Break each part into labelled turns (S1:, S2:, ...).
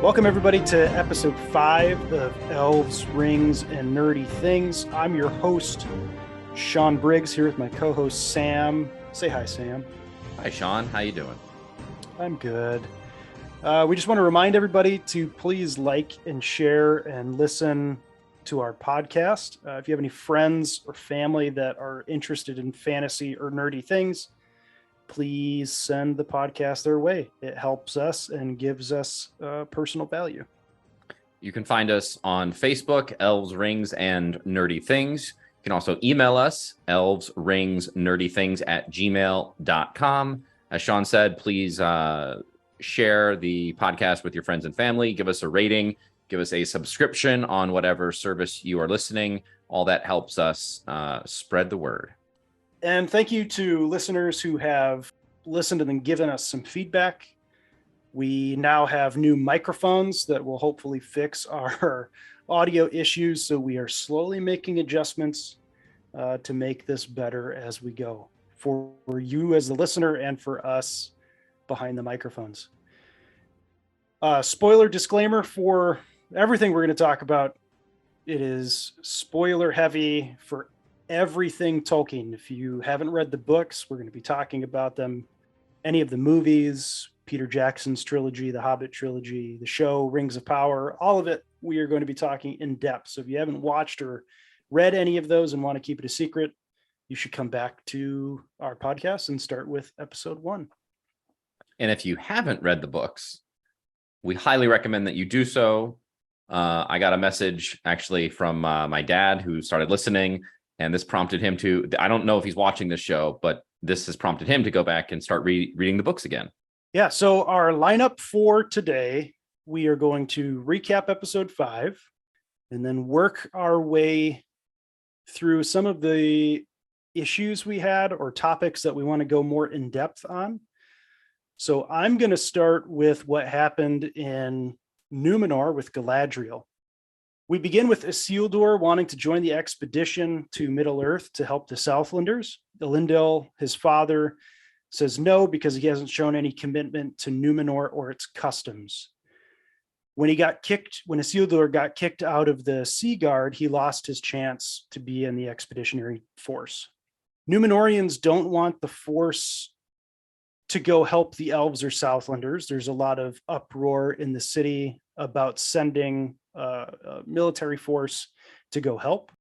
S1: Welcome, everybody, to episode 5 of Elves, Rings, and Nerdy Things. I'm your host, Sean Briggs, here with my co-host, Sam. Say hi, Sam.
S2: Hi, Sean. How you doing?
S1: I'm good. We just want to remind everybody to please like and share and listen to our podcast. If you have any friends or family that are interested in fantasy or nerdy things, please send the podcast their way. It helps us and gives us personal value.
S2: You can find us on Facebook, Elves, Rings, and Nerdy Things. You can also email us, elvesringsnerdythings@gmail.com. As Sean said, please share the podcast with your friends and family. Give us a rating. Give us a subscription on whatever service you are listening. All that helps us spread the word.
S1: And thank you to listeners who have listened and then given us some feedback. We now have new microphones that will hopefully fix our audio issues. So we are slowly making adjustments to make this better as we go for you as the listener and for us behind the microphones. Spoiler disclaimer for everything we're going to talk about. It is spoiler heavy for everything Tolkien. If you haven't read the books, we're going to be talking about them. Any of the movies, Peter Jackson's trilogy, the Hobbit trilogy, the show, Rings of Power, all of it, we are going to be talking in depth. So if you haven't watched or read any of those and want to keep it a secret, you should come back to our podcast and start with episode 1.
S2: And if you haven't read the books, we highly recommend that you do so. I got a message actually from my dad who started listening. And this prompted him to, I don't know if he's watching this show, but this has prompted him to go back and start reading the books again.
S1: Yeah, so our lineup for today, we are going to recap episode 5 and then work our way through some of the issues we had or topics that we want to go more in depth on. So I'm going to start with what happened in Numenor with Galadriel. We begin with Isildur wanting to join the expedition to Middle-earth to help the Southlanders. Elendil, his father, says no because he hasn't shown any commitment to Numenor or its customs. When Isildur got kicked out of the Sea Guard, he lost his chance to be in the expeditionary force. Numenorians don't want the force to go help the elves or Southlanders. There's a lot of uproar in the city about sending a military force to go help.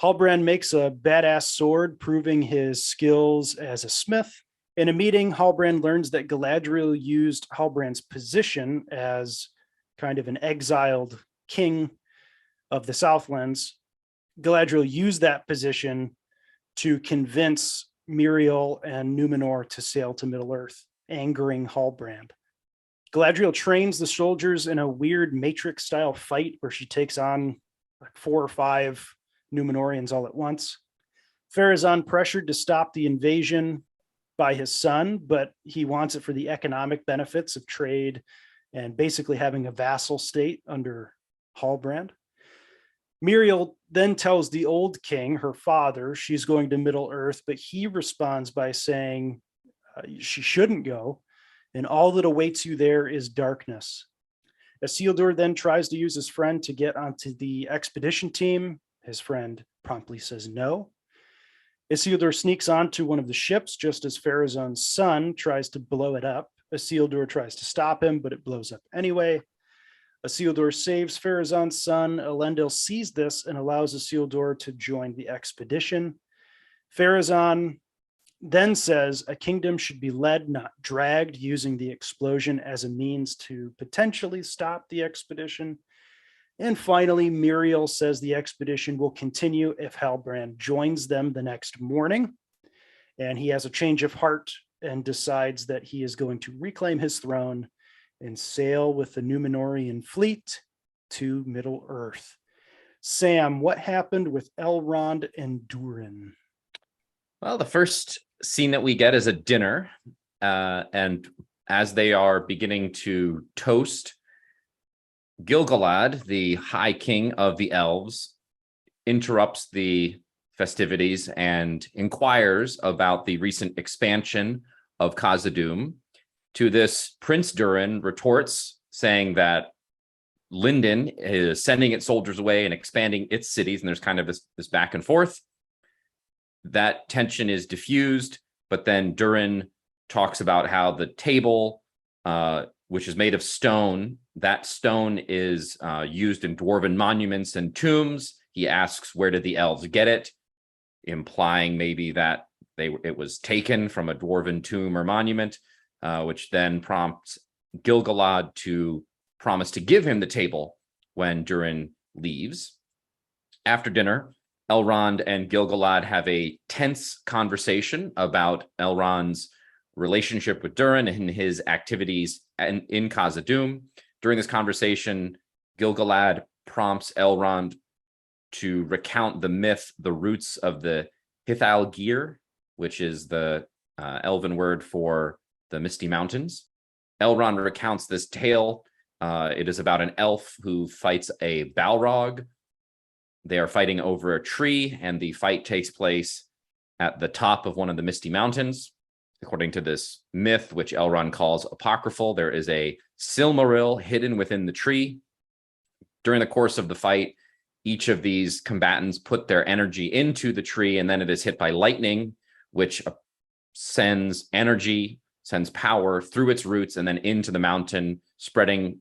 S1: Halbrand makes a badass sword, proving his skills as a smith. In a meeting, Halbrand learns that Galadriel used Halbrand's position as kind of an exiled king of the Southlands. Galadriel used that position to convince Miriel and Numenor to sail to Middle-earth, angering Halbrand. Galadriel trains the soldiers in a weird Matrix-style fight where she takes on like 4 or 5 Numenorians all at once. Pharazôn pressured to stop the invasion by his son, but he wants it for the economic benefits of trade and basically having a vassal state under Halbrand. Miriel then tells the old king, her father, she's going to Middle-earth, but he responds by saying she shouldn't go, and all that awaits you there is darkness. Isildur then tries to use his friend to get onto the expedition team. His friend promptly says no. Isildur sneaks onto one of the ships just as Pharazôn's son tries to blow it up. Isildur tries to stop him, but it blows up anyway. Isildur saves Pharazôn's son. Elendil sees this and allows Isildur to join the expedition. Pharazôn then says a kingdom should be led, not dragged, using the explosion as a means to potentially stop the expedition. And finally, Miriel says the expedition will continue if Halbrand joins them the next morning. And he has a change of heart and decides that he is going to reclaim his throne and sail with the Numenorian fleet to Middle-earth. Sam, what happened with Elrond and Durin?
S2: Well, the first scene that we get is a dinner, and as they are beginning to toast, Gil-galad, the High King of the Elves, interrupts the festivities and inquires about the recent expansion of Khazad-dûm. To this, Prince Durin retorts, saying that Linden is sending its soldiers away and expanding its cities, and there's kind of this back and forth. That tension is diffused, but then Durin talks about how the table, which is made of stone, that stone is used in dwarven monuments and tombs. He asks, where did the elves get it? Implying maybe that it was taken from a dwarven tomb or monument, which then prompts Gil-galad to promise to give him the table when Durin leaves. After dinner, Elrond and Gil-galad have a tense conversation about Elrond's relationship with Durin and his activities in Khazad-dûm. During this conversation, Gil-galad prompts Elrond to recount the myth, the roots of the Hithalgir, which is the elven word for the Misty Mountains. Elrond recounts this tale. It is about an elf who fights a Balrog. They are fighting over a tree, and the fight takes place at the top of one of the Misty Mountains. According to this myth, which Elrond calls apocryphal, there is a Silmaril hidden within the tree. During the course of the fight, each of these combatants put their energy into the tree, and then it is hit by lightning, which sends energy, sends power through its roots and then into the mountain, spreading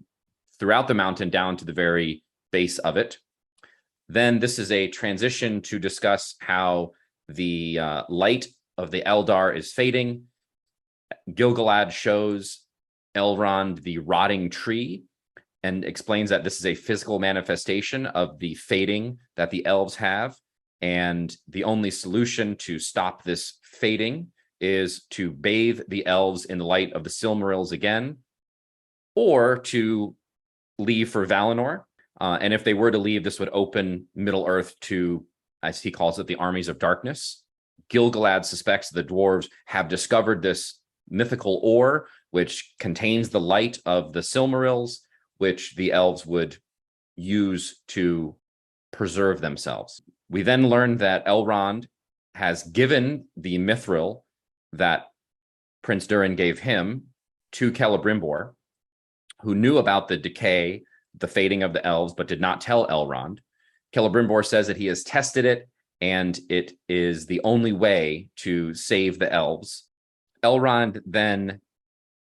S2: throughout the mountain down to the very base of it. Then this is a transition to discuss how the light of the Eldar is fading. Gil-galad shows Elrond the rotting tree and explains that this is a physical manifestation of the fading that the elves have. And the only solution to stop this fading is to bathe the elves in the light of the Silmarils again, or to leave for Valinor. And if they were to leave, this would open Middle-earth to, as he calls it, the armies of darkness. Gil-galad suspects the dwarves have discovered this mythical ore, which contains the light of the Silmarils, which the elves would use to preserve themselves. We then learn that Elrond has given the mithril that Prince Durin gave him to Celebrimbor, who knew about the decay, the fading of the elves, but did not tell Elrond. Celebrimbor says that he has tested it, and it is the only way to save the elves. Elrond then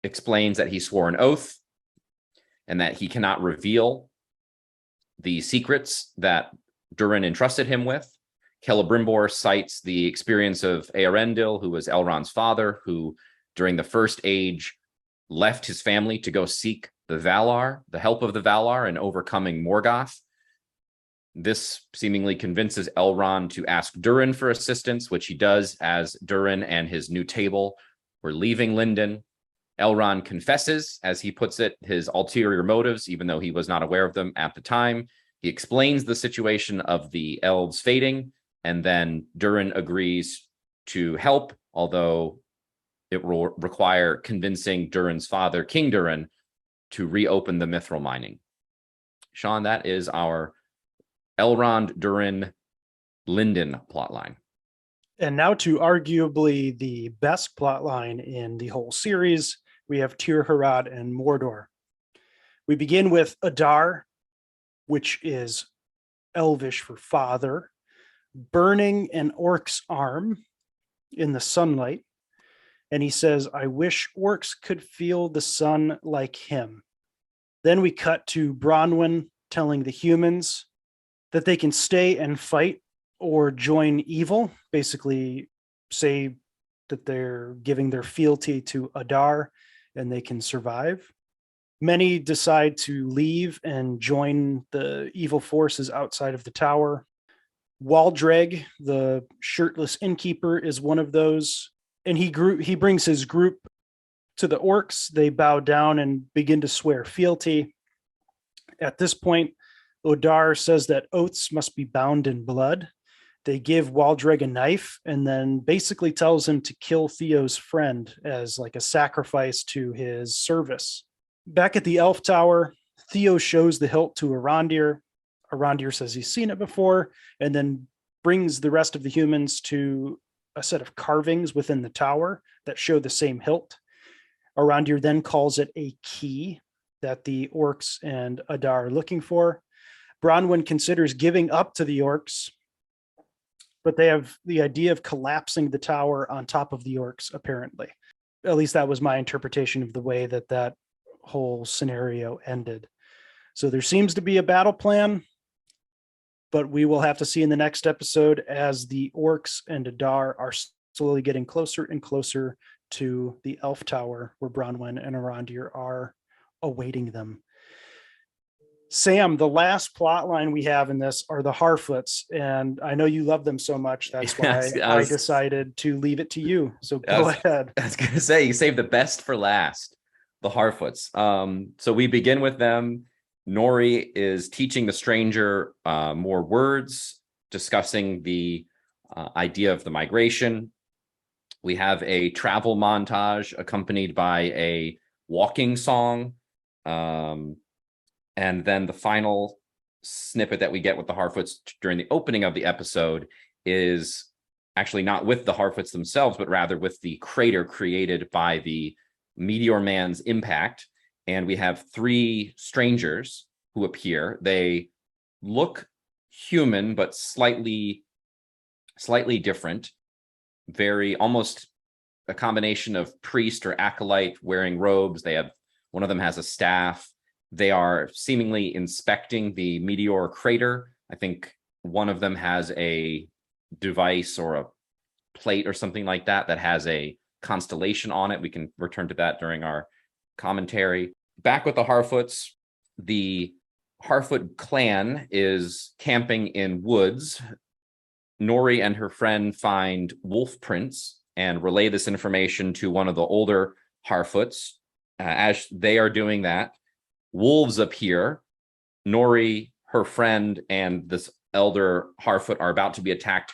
S2: explains that he swore an oath and that he cannot reveal the secrets that Durin entrusted him with. Celebrimbor cites the experience of Eärendil, who was Elrond's father, who during the First Age left his family to go seek the Valar, the help of the Valar in overcoming Morgoth. This seemingly convinces Elrond to ask Durin for assistance, which he does as Durin and his new table were leaving Linden. Elrond confesses, as he puts it, his ulterior motives, even though he was not aware of them at the time. He explains the situation of the elves fading, and then Durin agrees to help, although it will require convincing Durin's father, King Durin, to reopen the mithril mining. Sean, that is our Elrond, Durin, Linden plotline.
S1: And now to arguably the best plotline in the whole series, we have Tir-Harad and Mordor. We begin with Adar, which is Elvish for father, burning an orc's arm in the sunlight. And he says, I wish orcs could feel the sun like him. Then we cut to Bronwyn telling the humans that they can stay and fight or join evil, basically say that they're giving their fealty to Adar and they can survive. Many decide to leave and join the evil forces outside of the tower. Waldreg, the shirtless innkeeper, is one of those, and he brings his group to the orcs. They bow down and begin to swear fealty. At this point, Odar says that oaths must be bound in blood. They give Waldreg a knife and then basically tells him to kill Theo's friend as like a sacrifice to his service. Back at the Elf Tower, Theo shows the hilt to Arondir. Arondir says he's seen it before, and then brings the rest of the humans to a set of carvings within the tower that show the same hilt. Arondir then calls it a key that the orcs and Adar are looking for. Bronwyn considers giving up to the orcs, but they have the idea of collapsing the tower on top of the orcs, apparently. At least that was my interpretation of the way that that whole scenario ended. So there seems to be a battle plan, but we will have to see in the next episode as the orcs and Adar are slowly getting closer and closer to the elf tower where Bronwyn and Arondir are awaiting them. Sam, the last plot line we have in this are the Harfoots, and I know you love them so much. That's why I decided to leave it to you. So go ahead.
S2: I was going to say, you saved the best for last, the Harfoots. So we begin with them. Nori is teaching the stranger more words, discussing the idea of the migration. We have a travel montage accompanied by a walking song. And then the final snippet that we get with the Harfoots during the opening of the episode is actually not with the Harfoots themselves, but rather with the crater created by the Meteor Man's impact. And we have 3 strangers who appear. They look human, but slightly different. Very almost a combination of priest or acolyte wearing robes. One of them has a staff. They are seemingly inspecting the meteor crater. I think one of them has a device or a plate or something like that that has a constellation on it. We can return to that during our commentary. Back with the Harfoots, the Harfoot clan is camping in woods. Nori and her friend find wolf prints and relay this information to one of the older Harfoots. As they are doing that, wolves appear. Nori, her friend, and this elder Harfoot are about to be attacked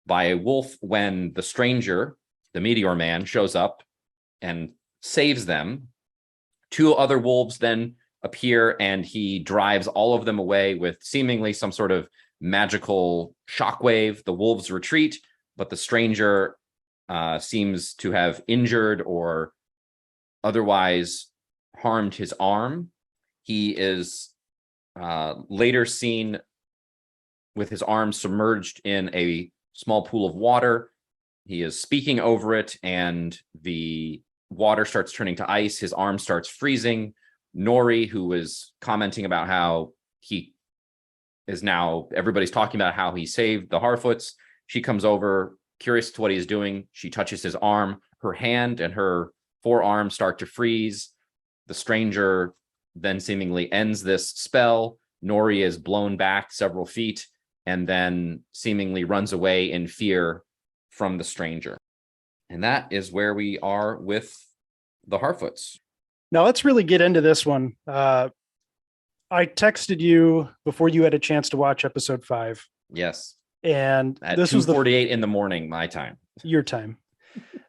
S2: by a wolf when the stranger, the Meteor Man, shows up and saves them. 2 other wolves then appear, and he drives all of them away with seemingly some sort of magical shockwave. The wolves retreat, but the stranger seems to have injured or otherwise harmed his arm. He is later seen with his arm submerged in a small pool of water. He is speaking over it, and the water starts turning to ice. His arm starts freezing. Nori, who was commenting about how he is now, everybody's talking about how he saved the Harfoots. She comes over, curious to what he's doing. She touches his arm. Her hand and her forearm start to freeze. The stranger then seemingly ends this spell. Nori is blown back several feet and then seemingly runs away in fear from the stranger. And that is where we are with the Harfoots.
S1: Now let's really get into this one. I texted you before you had a chance to watch episode 5.
S2: Yes.
S1: And
S2: at
S1: this was
S2: 2:48 in the morning, my time.
S1: Your time.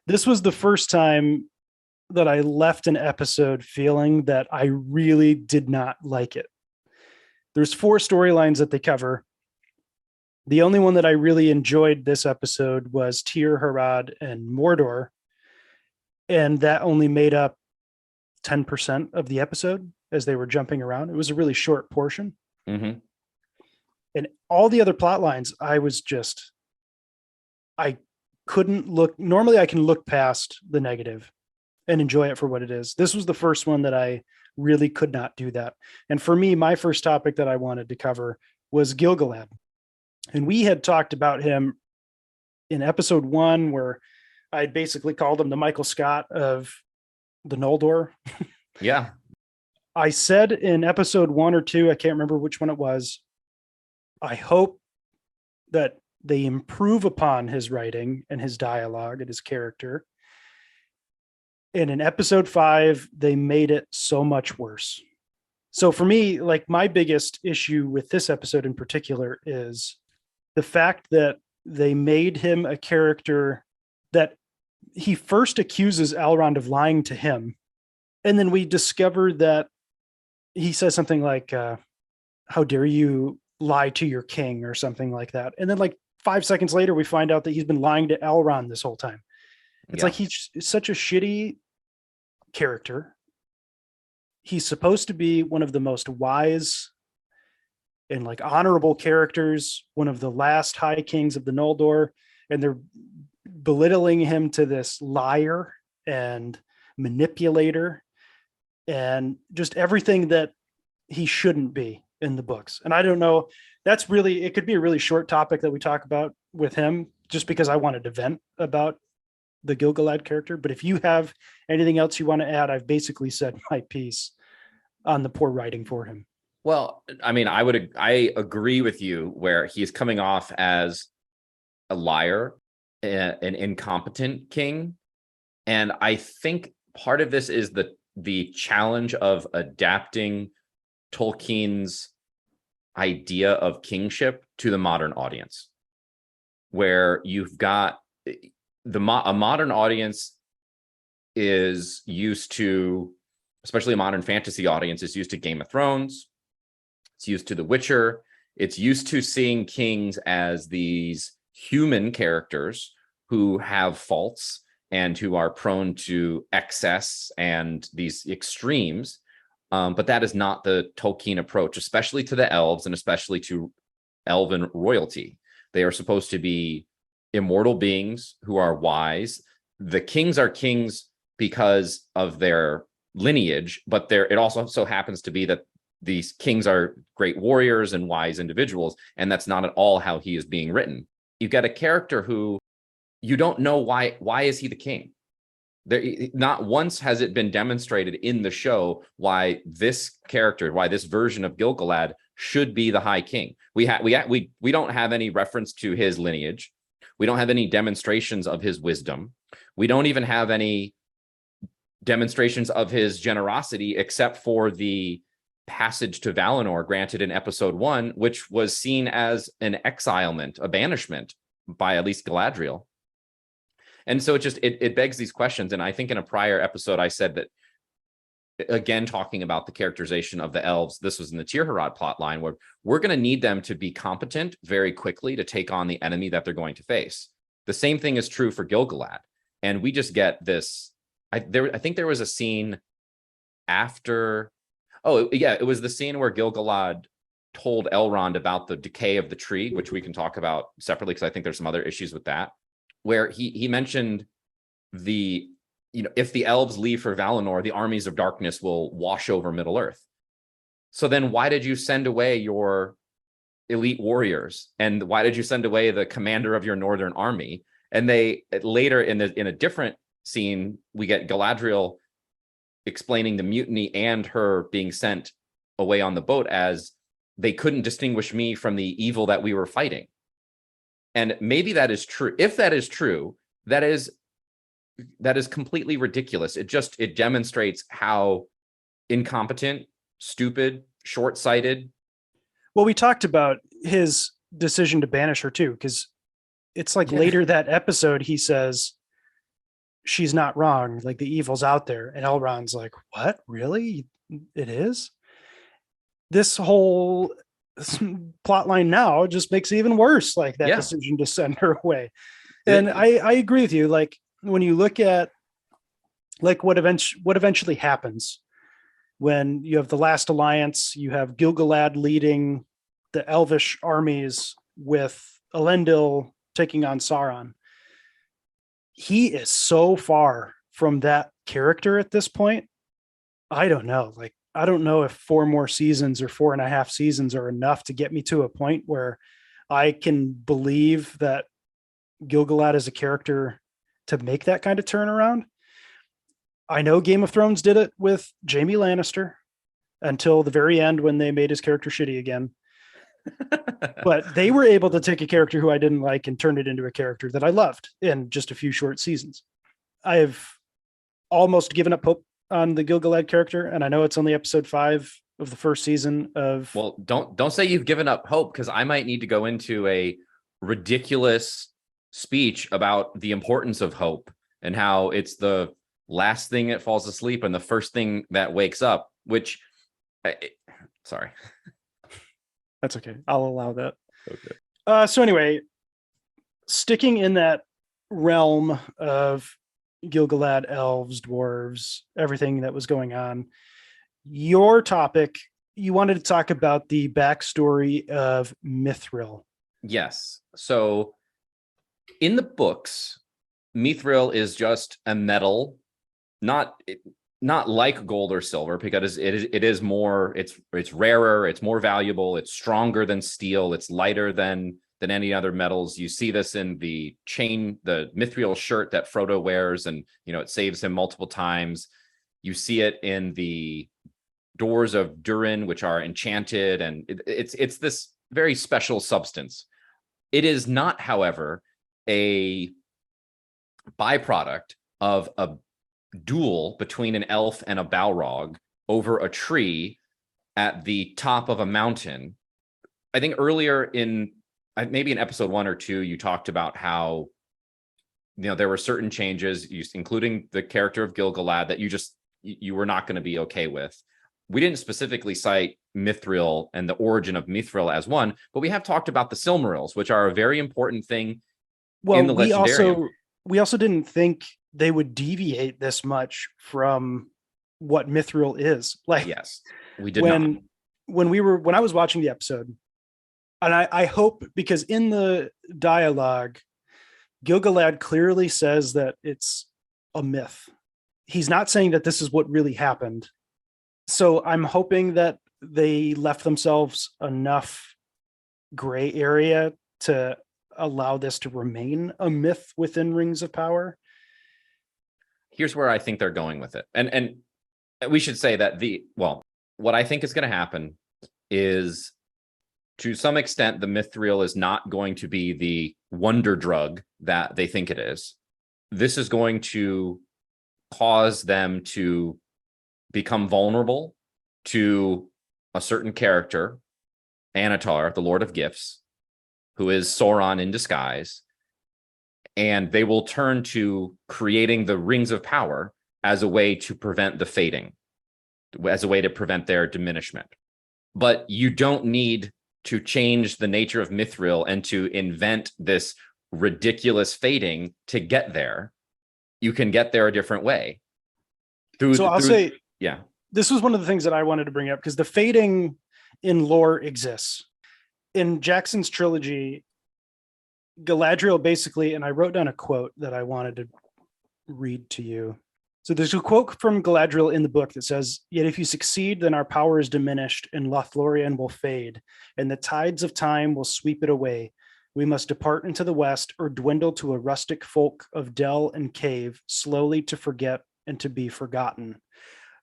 S1: This was the first time that I left an episode feeling that I really did not like it. There's 4 storylines that they cover. The only one that I really enjoyed this episode was Tyr, Harad, and Mordor. And that only made up 10% of the episode as they were jumping around. It was a really short portion.
S2: Mm-hmm.
S1: And all the other plot lines, I couldn't look. Normally I can look past the negative and enjoy it for what it is. This was the first one that I really could not do that. And for me, my first topic that I wanted to cover was Gilgalad. And we had talked about him in episode 1, where I basically called him the Michael Scott of the Noldor.
S2: Yeah.
S1: I said in episode 1 or 2, I can't remember which one it was, I hope that they improve upon his writing and his dialogue and his character. And in episode 5, they made it so much worse. So for me, like, my biggest issue with this episode in particular is the fact that they made him a character that he first accuses Elrond of lying to him. And then we discover that he says something like, how dare you lie to your king, or something like that. And then like 5 seconds later, we find out that he's been lying to Elrond this whole time. It's like he's such a shitty character. he's supposed to be one of the most wise and like honorable characters, one of the last high kings of the Noldor, and they're belittling him to this liar and manipulator and just everything that he shouldn't be in the books. And I don't know, that's really, it could be a really short topic that we talk about with him just because I wanted to vent about the Gil-galad character. But if you have anything else you want to add, I've basically said my piece on the poor writing for him.
S2: Well, I mean, I agree with you where he's coming off as a liar, an incompetent king. And I think part of this is the challenge of adapting Tolkien's idea of kingship to the modern audience, where you've got a modern audience is used to, especially a modern fantasy audience, is used to Game of Thrones. It's used to The Witcher. It's used to seeing kings as these human characters who have faults and who are prone to excess and these extremes. But that is not the Tolkien approach, especially to the elves and especially to elven royalty. They are supposed to be immortal beings who are wise. The kings are kings because of their lineage, but it also so happens to be that these kings are great warriors and wise individuals, and that's not at all how he is being written. You've got a character who you don't know why is he the king. There, not once has it been demonstrated in the show why this character, why this version of Gil-galad should be the High King. We don't have any reference to his lineage. We don't have any demonstrations of his wisdom. We don't even have any demonstrations of his generosity, except for the passage to Valinor granted in episode 1, which was seen as an exilement, a banishment by at least Galadriel. And so it begs these questions. And I think in a prior episode, I said that, again, talking about the characterization of the elves, this was in the Tirharad plot line, where we're going to need them to be competent very quickly to take on the enemy that they're going to face. The same thing is true for Gil-galad. And we just get this. I think there was a scene after. Oh, yeah, it was the scene where Gil-galad told Elrond about the decay of the tree, which we can talk about separately because I think there's some other issues with that, where he mentioned if the elves leave for Valinor, the armies of darkness will wash over Middle-earth. So then why did you send away your elite warriors? And why did you send away the commander of your northern army? And they later in a different scene, we get Galadriel explaining the mutiny and her being sent away on the boat as they couldn't distinguish me from the evil that we were fighting. And maybe that is true. If that is true, that is completely ridiculous. It demonstrates how incompetent, stupid, short-sighted.
S1: Well, we talked about his decision to banish her too, because it's like later that episode, he says, she's not wrong. Like the evil's out there. And Elrond's like, what? Really? It is? This whole plot line now just makes it even worse. Like that decision to send her away. And I agree with you. Like when you look at like what eventually happens when you have the last alliance, you have Gil-galad leading the elvish armies with Elendil taking on Sauron. He is so far from that character at this point. I don't know. Like, I don't know if 4 more seasons or 4.5 seasons are enough to get me to a point where I can believe that Gil-galad is a character to make that kind of turnaround. I know Game of Thrones did it with Jaime Lannister until the very end when they made his character shitty again. But they were able to take a character who I didn't like and turn it into a character that I loved in just a few short seasons. I have almost given up hope on the Gil-galad character, and I know it's only episode 5 of the first season of.
S2: Well, don't say you've given up hope, because I might need to go into a ridiculous speech about the importance of hope and how it's the last thing that falls asleep and the first thing that wakes up. Sorry.
S1: That's okay. I'll allow that.
S2: Okay.
S1: So anyway, sticking in that realm of Gil-galad, elves, dwarves, everything that was going on, your topic, you wanted to talk about the backstory of Mithril.
S2: Yes. So in the books, mithril is just a metal, not not like gold or silver, because it is more, it's rarer, it's more valuable, it's stronger than steel, it's lighter than any other metals. You see this in the mithril shirt that Frodo wears, and it saves him multiple times. You see it in the doors of Durin, which are enchanted, and it's this very special substance. It is not, however, a byproduct of a duel between an elf and a Balrog over a tree at the top of a mountain. I think earlier maybe in episode 1 or 2, you talked about how there were certain changes, including the character of Gil-galad, that you were not going to be okay with. We didn't specifically cite Mithril and the origin of Mithril as one, but we have talked about the Silmarils, which are a very important thing in the Legendarium.
S1: We also didn't think they would deviate this much from what Mithril is. Like,
S2: yes, we did not.
S1: When I was watching the episode, and I hope, because in the dialogue, Gil-galad clearly says that it's a myth. He's not saying that this is what really happened. So I'm hoping that they left themselves enough gray area to allow this to remain a myth within Rings of Power.
S2: Here's where I think they're going with it. And we should say that what I think is going to happen is, to some extent, the Mithril is not going to be the wonder drug that they think it is. This is going to cause them to become vulnerable to a certain character, Anatar, the Lord of Gifts, who is Sauron in disguise, and they will turn to creating the Rings of Power as a way to prevent the fading, as a way to prevent their diminishment. But you don't need to change the nature of Mithril and to invent this ridiculous fading to get there. You can get there a different way.
S1: I'll say,
S2: yeah,
S1: this was one of the things that I wanted to bring up, because the fading in lore exists. In Jackson's trilogy, Galadriel basically, and I wrote down a quote that I wanted to read to you. So there's a quote from Galadriel in the book that says, "Yet if you succeed, then our power is diminished, and Lothlorien will fade, and the tides of time will sweep it away. We must depart into the west, or dwindle to a rustic folk of dell and cave, slowly to forget and to be forgotten."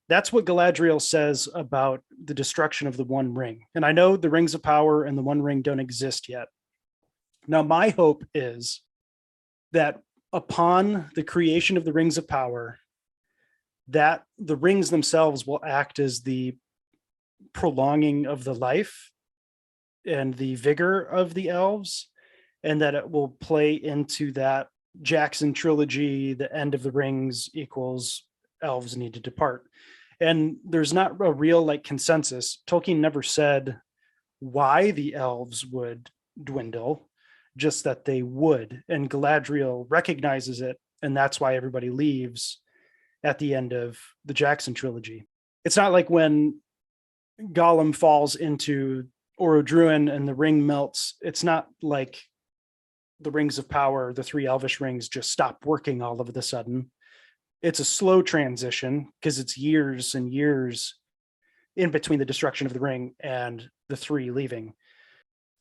S1: That's what Galadriel says about the destruction of the One Ring. And I know the Rings of Power and the One Ring don't exist yet. Now, my hope is that upon the creation of the Rings of Power, that the rings themselves will act as the prolonging of the life and the vigor of the elves, and that it will play into that Jackson trilogy, the end of the rings equals elves need to depart. And there's not a real consensus. Tolkien never said why the elves would dwindle, just that they would. And Galadriel recognizes it, and that's why everybody leaves at the end of the Jackson trilogy. It's not like when Gollum falls into Orodruin and the ring melts. It's not like the Rings of Power, the 3 elvish rings, just stop working all of a sudden. It's a slow transition, because it's years and years in between the destruction of the ring and the 3 leaving.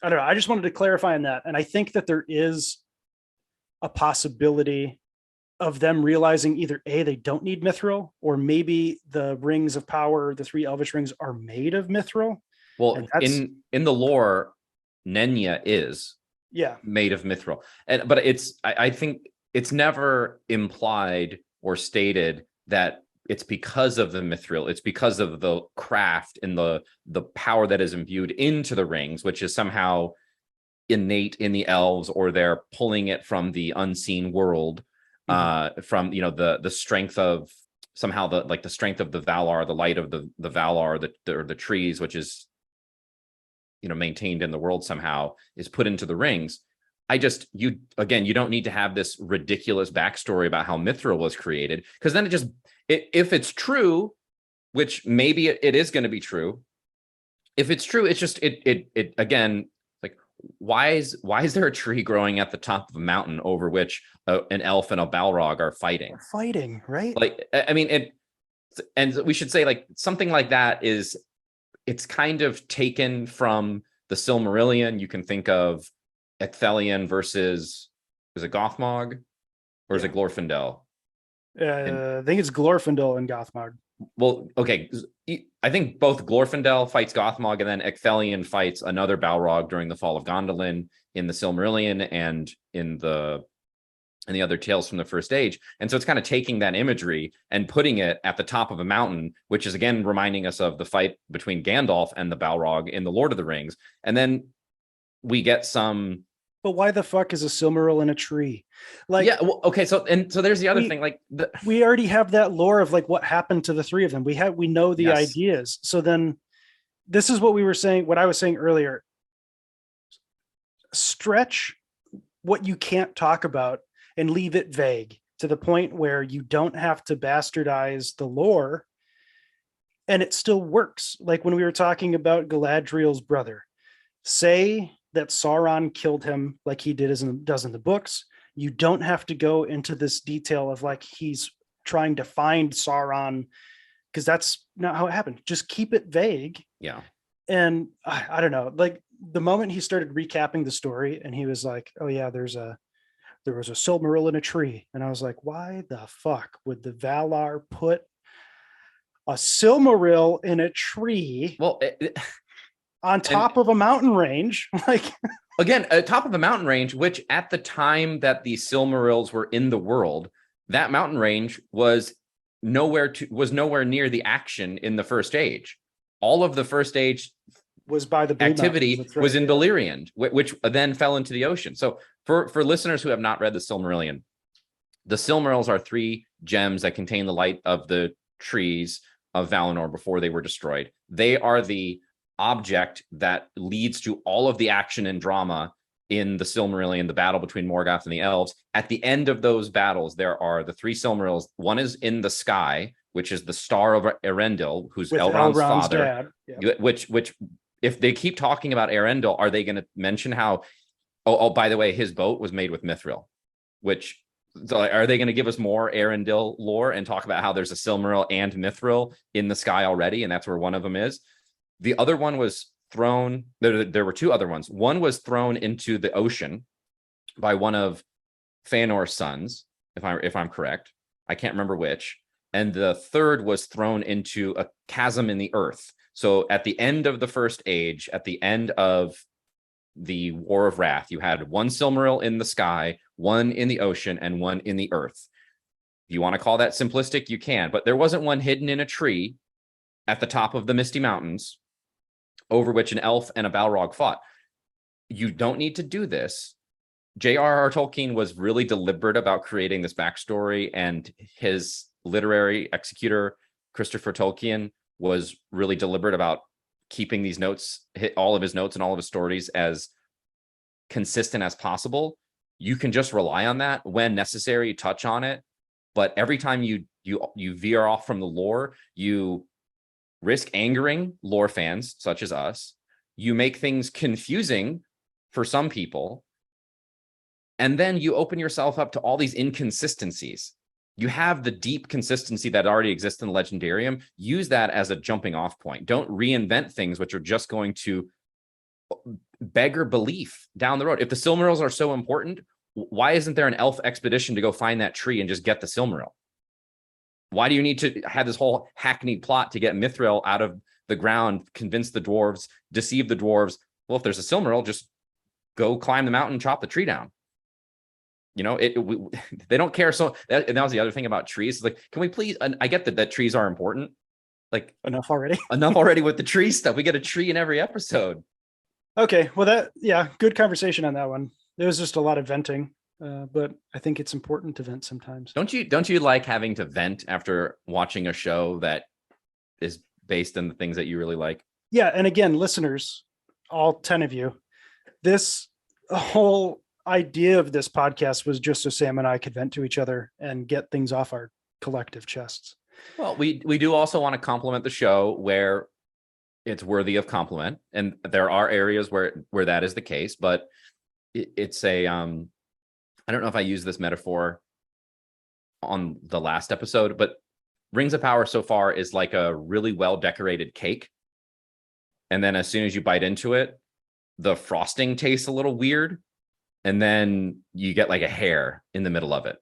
S1: I don't know. I just wanted to clarify on that. And I think that there is a possibility of them realizing either A, they don't need Mithril, or maybe the Rings of Power, the 3 elvish rings, are made of Mithril.
S2: Well, in the lore, Nenya is made of Mithril. But I think it's never implied or stated that it's because of the Mithril. It's because of the craft and the power that is imbued into the rings, which is somehow innate in the elves, or they're pulling it from the unseen world, from the strength of somehow the strength of the Valar, the light of the Valar, the trees, which is maintained in the world somehow, is put into the rings. You don't need to have this ridiculous backstory about how Mithril was created, because then if it's true, which maybe it is going to be true. If it's true, it's just it again, like why is there a tree growing at the top of a mountain over which an elf and a Balrog are fighting?
S1: They're fighting, right?
S2: Like, I mean, and we should say like something like that is, it's kind of taken from the Silmarillion. You can think of Ecthelion versus, is it Gothmog or is it Glorfindel?
S1: I think it's Glorfindel and Gothmog.
S2: Well, okay, I think both Glorfindel fights Gothmog and then Ecthelion fights another Balrog during the fall of Gondolin in the Silmarillion and in the other tales from the First Age. And so it's kind of taking that imagery and putting it at the top of a mountain, which is again reminding us of the fight between Gandalf and the Balrog in the Lord of the Rings. And then we get some.
S1: But why the fuck is a Silmaril in a tree? Like,
S2: yeah, well, okay, so there's the other thing. Like,
S1: we already have that lore of like what happened to the three of them. We know the
S2: Yes.
S1: ideas. So then, this is what we were saying. What I was saying earlier. Stretch what you can't talk about and leave it vague to the point where you don't have to bastardize the lore, and it still works. Like when we were talking about Galadriel's brother, say that Sauron killed him like he does in the books. You don't have to go into this detail of like he's trying to find Sauron, because that's not how it happened. Just keep it vague.
S2: Yeah.
S1: And I don't know, like the moment he started recapping the story and he was like, oh yeah, there was a Silmaril in a tree. And I was like, why the fuck would the Valar put a Silmaril in a tree?
S2: Well,
S1: on top of a mountain range? Like,
S2: again, top of a mountain range, which at the time that the Silmarils were in the world, that mountain range was nowhere near the action in the First Age. All of the First Age
S1: was by the Blue
S2: activity
S1: Mountains, right,
S2: was in Beleriand, which then fell into the ocean. So for listeners who have not read the Silmarillion, the Silmarils are 3 gems that contain the light of the trees of Valinor before they were destroyed. They are the object that leads to all of the action and drama in the Silmarillion, the battle between Morgoth and the elves. At the end of those battles, there are the 3 Silmarils. One is in the sky, which is the Star of Erendil, who's Elrond's father.
S1: Dad. Yeah.
S2: Which, if they keep talking about Erendil, are they going to mention how? Oh, by the way, his boat was made with mithril. So are they going to give us more Erendil lore and talk about how there's a Silmaril and mithril in the sky already, and that's where one of them is? The other one was thrown. There were 2 other ones. One was thrown into the ocean by one of Feanor's sons, if I'm correct. I can't remember which. And the third was thrown into a chasm in the earth. So at the end of the First Age, at the end of the War of Wrath, you had 1 Silmaril in the sky, 1 in the ocean, and 1 in the earth. If you want to call that simplistic, you can. But there wasn't one hidden in a tree at the top of the Misty Mountains over which an elf and a Balrog fought. You don't need to do this. J.R.R. Tolkien was really deliberate about creating this backstory, and his literary executor, Christopher Tolkien, was really deliberate about keeping these notes, all of his notes and all of his stories, as consistent as possible. You can just rely on that. When necessary, touch on it. But every time you veer off from the lore, you risk angering lore fans such as us. You make things confusing for some people. And then you open yourself up to all these inconsistencies. You have the deep consistency that already exists in the Legendarium. Use that as a jumping off point. Don't reinvent things which are just going to beggar belief down the road. If the Silmarils are so important, why isn't there an elf expedition to go find that tree and just get the Silmaril? Why do you need to have this whole hackneyed plot to get mithril out of the ground, convince the dwarves, deceive the dwarves? Well, if there's a Silmaril, just go climb the mountain and chop the tree down. You know, they don't care. So that was the other thing about trees. Like, can we please? I get that trees are important. Like,
S1: enough already.
S2: Enough already with the tree stuff. We get a tree in every episode.
S1: Okay, well, good conversation on that one. There was just a lot of venting, but I think it's important to vent sometimes.
S2: Don't you like having to vent after watching a show that is based on the things that you really like?
S1: Yeah, and again, listeners, all 10 of you, this whole idea of this podcast was just so Sam and I could vent to each other and get things off our collective chests.
S2: Well, we do also want to compliment the show where it's worthy of compliment, and there are areas where that is the case. But it's a I don't know if I use this metaphor on the last episode, but Rings of Power so far is like a really well decorated cake, and then as soon as you bite into it, the frosting tastes a little weird, and then you get like a hair in the middle of it.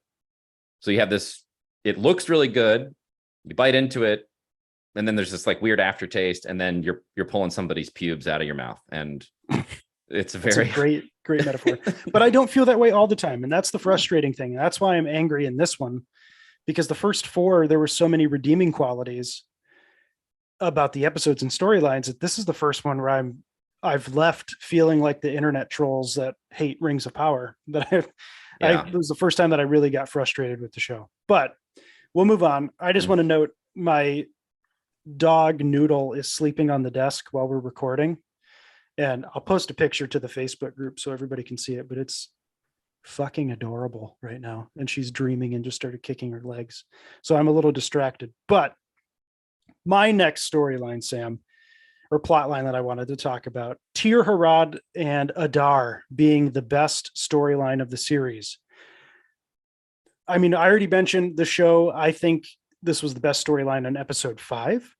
S2: So you have this. It looks really good. You bite into it, and then there's this like weird aftertaste, and then you're pulling somebody's pubes out of your mouth, and it's very
S1: a great metaphor. But I don't feel that way all the time, and that's the frustrating thing. That's why I'm angry in this one, because the first four there were so many redeeming qualities about the episodes and storylines that this is the first one where I've left feeling like the internet trolls that hate Rings of Power. It was the first time that I really got frustrated with the show. But we'll move on. I just want to note my dog Noodle is sleeping on the desk while we're recording, and I'll post a picture to the Facebook group so everybody can see it, but it's fucking adorable right now. And she's dreaming and just started kicking her legs. So I'm a little distracted. But my next storyline, Sam, or plot line that I wanted to talk about, Tir Harad and Adar being the best storyline of the series. I mean, I already mentioned the show. I think this was the best storyline in episode 5.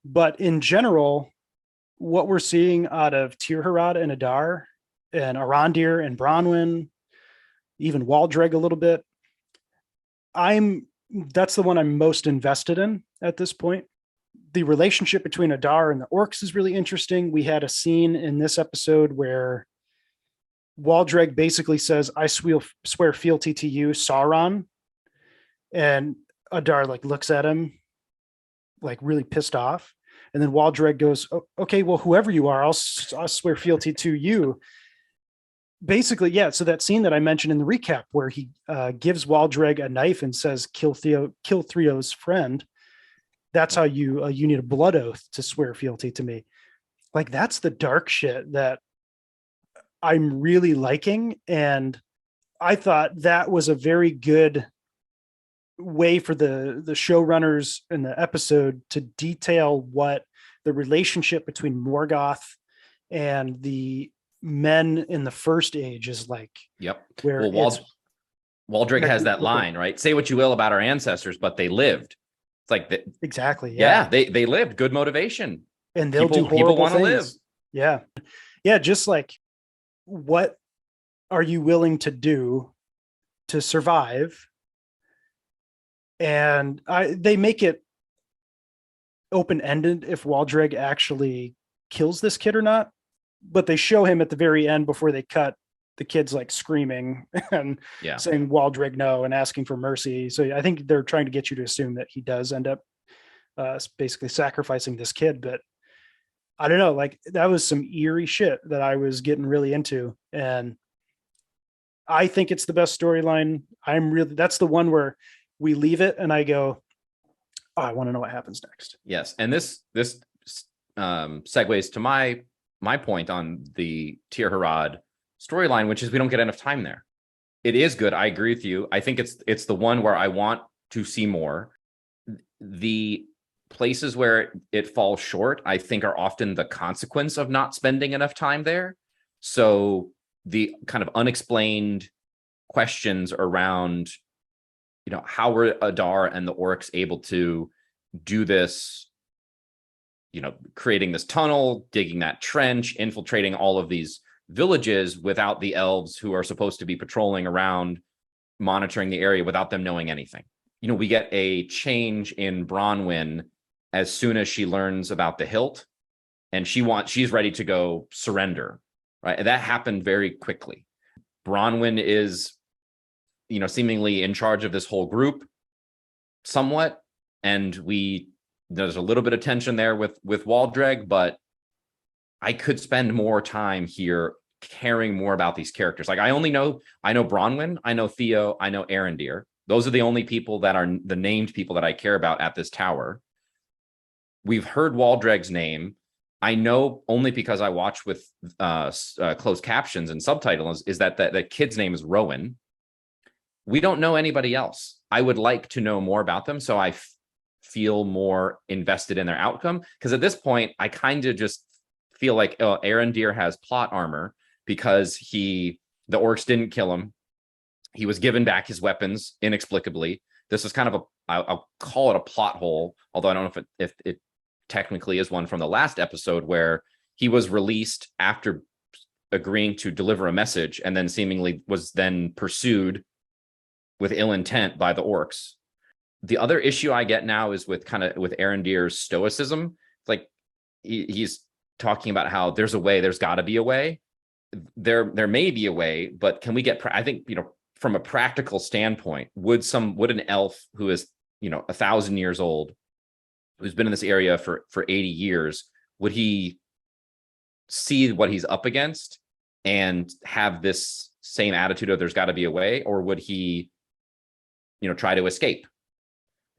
S1: But in general, what we're seeing out of Tir Harad and Adar and Arondir and Bronwyn, even Waldreg a little bit, that's the one I'm most invested in at this point. The relationship between Adar and the orcs is really interesting. We had a scene in this episode where Waldreg basically says, I swear fealty to you, Sauron. And Adar like looks at him like really pissed off. And then Waldreg goes, okay, well, whoever you are, I'll swear fealty to you. Basically, yeah. So that scene that I mentioned in the recap where he gives Waldreg a knife and says, kill Theo's friend. That's how you need a blood oath to swear fealty to me. Like, that's the dark shit that I'm really liking. And I thought that was a very good way for the showrunners in the episode to detail what the relationship between Morgoth and the men in the First Age is like.
S2: Yep.
S1: Where
S2: Waldreg has that line, right? Say what you will about our ancestors, but they lived. It's like
S1: exactly.
S2: Yeah, they lived. Good motivation.
S1: And they'll do horrible
S2: people want to
S1: things.
S2: live.
S1: Yeah. Yeah. Just like, what are you willing to do to survive? And they make it open-ended if Waldreg actually kills this kid or not, but they show him at the very end before they cut the kids like screaming and saying Waldreg no and asking for mercy. So I think they're trying to get you to assume that he does end up basically sacrificing this kid. But I don't know, like that was some eerie shit that I was getting really into. And I think it's the best storyline. That's the one where we leave it and I go, oh, I want to know what happens next.
S2: Yes. And this segues to my point on the Tir Harad storyline, which is we don't get enough time there. It is good. I agree with you. I think it's the one where I want to see more. The places where it falls short, I think, are often the consequence of not spending enough time there. So the kind of unexplained questions around, how were Adar and the orcs able to do this, creating this tunnel, digging that trench, infiltrating all of these villages without the elves who are supposed to be patrolling around, monitoring the area without them knowing anything. We get a change in Bronwyn as soon as she learns about the hilt, and she's ready to go surrender, right? And that happened very quickly. Bronwyn is, seemingly in charge of this whole group somewhat. And there's a little bit of tension there with Waldreg, but I could spend more time here caring more about these characters. Like I know Bronwyn, I know Theo, I know Arondir. Those are the only people that are the named people that I care about at this tower. We've heard Waldreg's name. I know only because I watch with closed captions and subtitles is that the kid's name is Rowan. We don't know anybody else. I would like to know more about them. So I feel more invested in their outcome. Because at this point, I kind of just feel like, oh, Arondir has plot armor because the orcs didn't kill him. He was given back his weapons inexplicably. This is kind of I'll call it a plot hole, although I don't know if it technically is one from the last episode where he was released after agreeing to deliver a message and then seemingly was then pursued with ill intent by the orcs. The other issue I get now is with Arondir's stoicism. Like he's talking about how there's a way, there's got to be a way. There may be a way, but can we get? I think from a practical standpoint, would an elf who is 1,000 years old, who's been in this area for 80 years, would he see what he's up against and have this same attitude of there's got to be a way, or would he try to escape?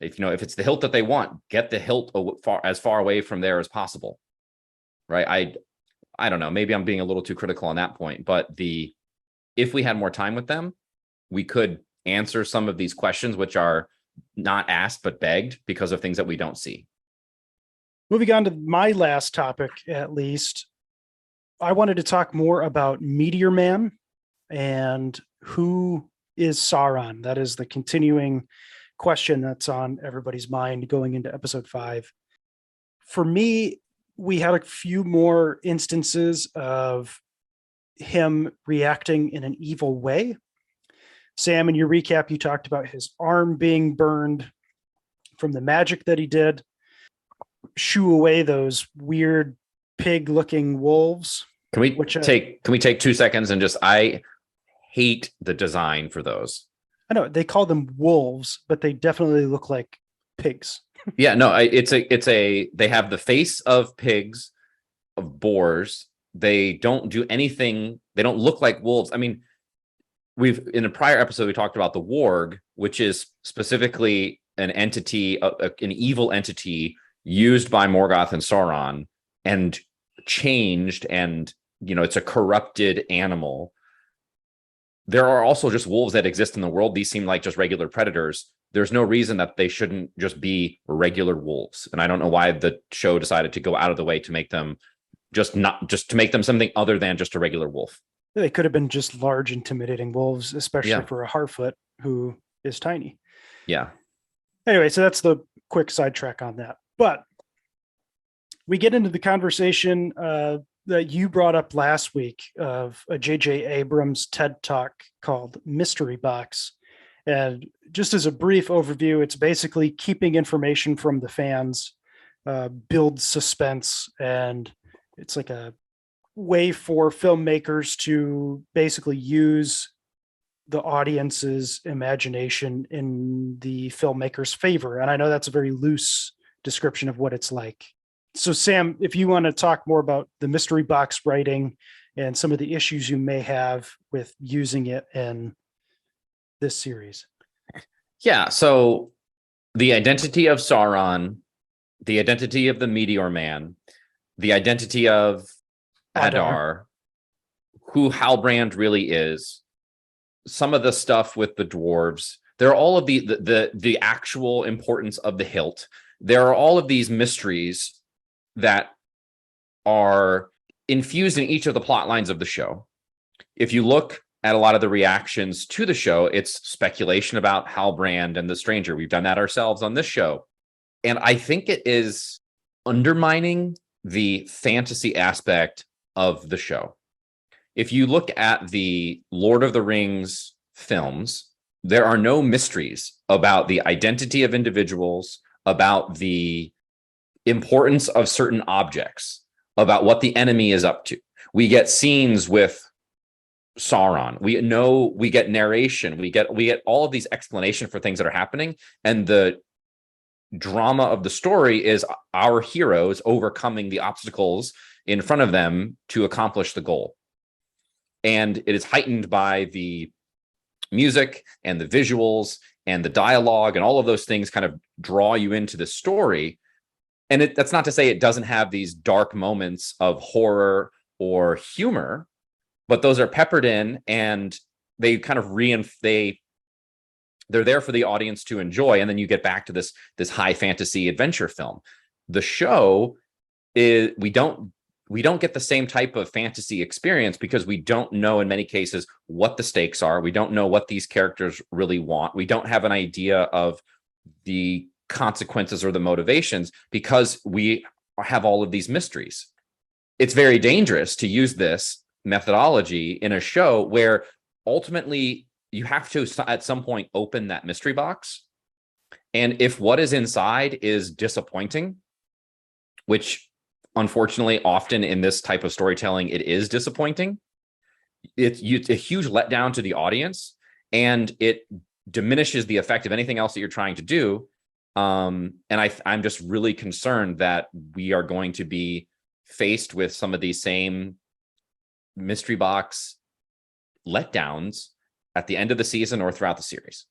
S2: If it's the hilt that they want, get the hilt as far away from there as possible, right? I don't know, maybe I'm being a little too critical on that point, but if we had more time with them, we could answer some of these questions which are not asked but begged because of things that we don't see.
S1: Moving on to my last topic, at least, I wanted to talk more about Meteor Man and who is Sauron. That is the continuing question that's on everybody's mind going into episode 5. For me, we had a few more instances of him reacting in an evil way. Sam, in your recap, you talked about his arm being burned from the magic that he did. Shoo away those weird pig-looking wolves.
S2: Can we take 2 seconds and I hate the design for those.
S1: I know they call them wolves, but they definitely look like pigs.
S2: Yeah, no, they have the face of pigs, of boars. They don't do anything. They don't look like wolves. I mean, in a prior episode, we talked about the warg, which is specifically an entity, an evil entity used by Morgoth and Sauron and changed. And, it's a corrupted animal. There are also just wolves that exist in the world. These seem like just regular predators. There's no reason that they shouldn't just be regular wolves. And I don't know why the show decided to go out of the way to make them to make them something other than just a regular wolf.
S1: They could have been just large, intimidating wolves, especially for a Harfoot who is tiny.
S2: Yeah.
S1: Anyway, so that's the quick sidetrack on that. But we get into the conversation that you brought up last week of a J.J. Abrams TED Talk called Mystery Box. And just as a brief overview, it's basically keeping information from the fans, build suspense, and it's like a way for filmmakers to basically use the audience's imagination in the filmmaker's favor. And I know that's a very loose description of what it's like. So Sam, if you want to talk more about the mystery box writing and some of the issues you may have with using it in this series.
S2: Yeah. So the identity of Sauron, the identity of the Meteor Man, the identity of Adar, who Halbrand really is, some of the stuff with the dwarves. There are all of the actual importance of the hilt. There are all of these mysteries that are infused in each of the plot lines of the show. If you look at a lot of the reactions to the show, it's speculation about Halbrand and the Stranger. We've done that ourselves on this show. And I think it is undermining the fantasy aspect of the show. If you look at the Lord of the Rings films, there are no mysteries about the identity of individuals, about the importance of certain objects, about what the enemy is up to. We get scenes with Sauron. We get narration. We get all of these explanations for things that are happening. And the drama of the story is our heroes overcoming the obstacles in front of them to accomplish the goal. And it is heightened by the music and the visuals and the dialogue, and all of those things kind of draw you into the story. And that's not to say it doesn't have these dark moments of horror or humor, but those are peppered in, and they kind of they They're there for the audience to enjoy, and then you get back to this high fantasy adventure film. The show is we don't get the same type of fantasy experience because we don't know in many cases what the stakes are. We don't know what these characters really want. We don't have an idea of the consequences or the motivations because we have all of these mysteries. It's very dangerous to use this methodology in a show where ultimately you have to at some point open that mystery box. And if what is inside is disappointing, which unfortunately often in this type of storytelling, it is disappointing, it's a huge letdown to the audience, and it diminishes the effect of anything else that you're trying to do. And I'm just really concerned that we are going to be faced with some of these same mystery box letdowns at the end of the season or throughout the series.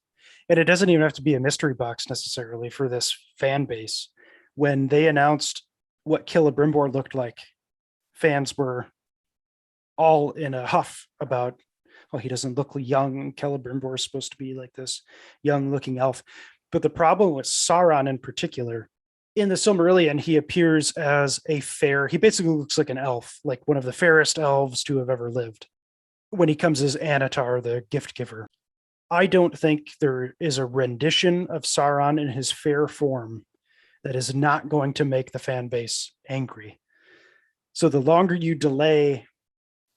S1: And it doesn't even have to be a mystery box necessarily for this fan base. When they announced what Celebrimbor looked like, fans were all in a huff about, oh, he doesn't look young. Celebrimbor is supposed to be like this young looking elf. But the problem with Sauron in particular, in the Silmarillion, he appears as he basically looks like an elf, like one of the fairest elves to have ever lived. When he comes as Anatar, the gift giver, I don't think there is a rendition of Sauron in his fair form that is not going to make the fan base angry. So the longer you delay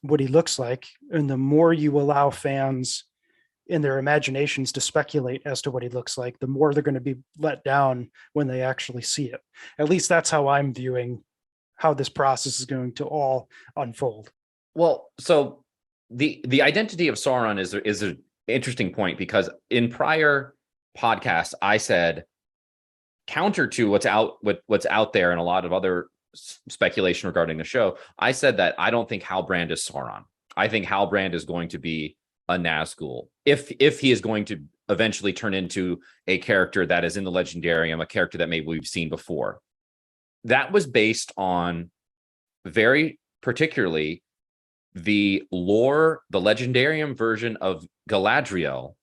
S1: what he looks like, and the more you allow fans in their imaginations to speculate as to what he looks like, the more they're going to be let down when they actually see it. At least that's how I'm viewing how this process is going to all unfold.
S2: Well, so the identity of Sauron is an interesting point, because in prior podcasts I said, counter to what's out there and a lot of other speculation regarding the show, I said that I don't think Halbrand is Sauron. I think Halbrand is going to be a Nazgul, if he is going to eventually turn into a character that is in the Legendarium, a character that maybe we've seen before. That was based on very particularly the lore, the Legendarium version of Galadriel,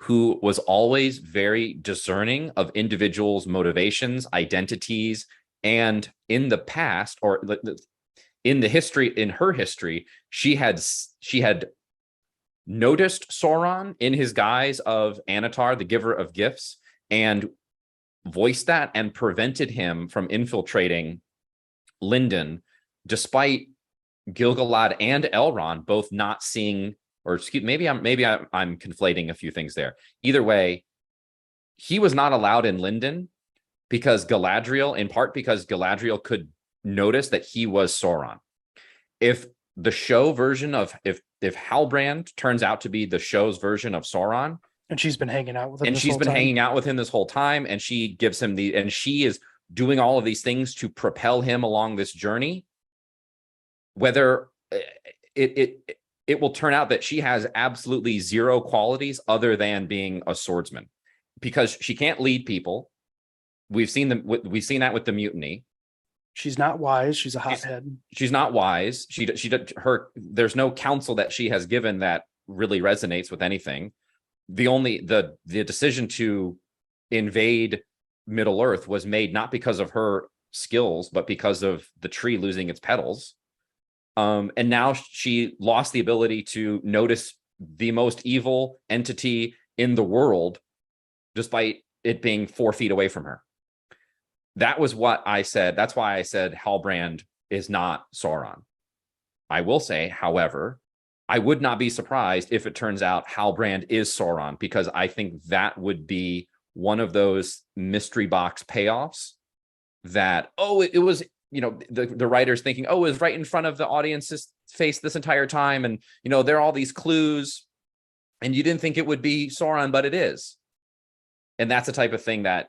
S2: who was always very discerning of individuals' motivations, identities, and in the past, or in her history, she had noticed Sauron in his guise of Anatar, the giver of gifts, and voiced that and prevented him from infiltrating Lindon, despite Gil-galad and Elrond both not seeing, or excuse, maybe I'm conflating a few things there. Either way, he was not allowed in Lindon because Galadriel, in part because Galadriel could notice that he was Sauron. If the show version of if Halbrand turns out to be the show's version of Sauron,
S1: and she's been hanging out with him,
S2: hanging out with him this whole time, and she gives him and she is doing all of these things to propel him along this journey, whether it will turn out that she has absolutely zero qualities other than being a swordsman, because she can't lead people. We've seen that with the mutiny.
S1: She's not wise. She's a hothead.
S2: She's not wise. There's no counsel that she has given that really resonates with anything. The decision to invade Middle Earth was made not because of her skills, but because of the tree losing its petals. And now she lost the ability to notice the most evil entity in the world, despite it being 4 feet away from her. That was what I said. That's why I said Halbrand is not Sauron. I will say, however, I would not be surprised if it turns out Halbrand is Sauron, because I think that would be one of those mystery box payoffs that, it was, the writers thinking, it was right in front of the audience's face this entire time. And, there are all these clues and you didn't think it would be Sauron, but it is. And that's the type of thing that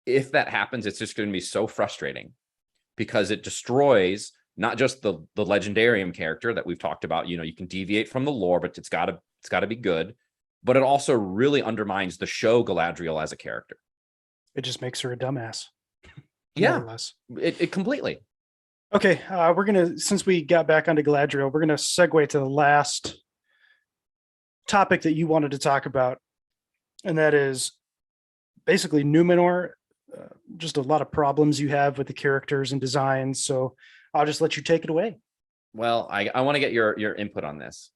S2: if that happens, it's just going to be so frustrating, because it destroys not just the Legendarium character that we've talked about. You can deviate from the lore, but it's got to be good. But it also really undermines the show Galadriel as a character.
S1: It just makes her a dumbass.
S2: Yeah,
S1: more or less.
S2: It completely.
S1: Okay, since we got back onto Galadriel, we're gonna segue to the last topic that you wanted to talk about. and that is basically Numenor. Just a lot of problems you have with the characters and designs. So I'll just let you take it away.
S2: Well, I want to get your input on this.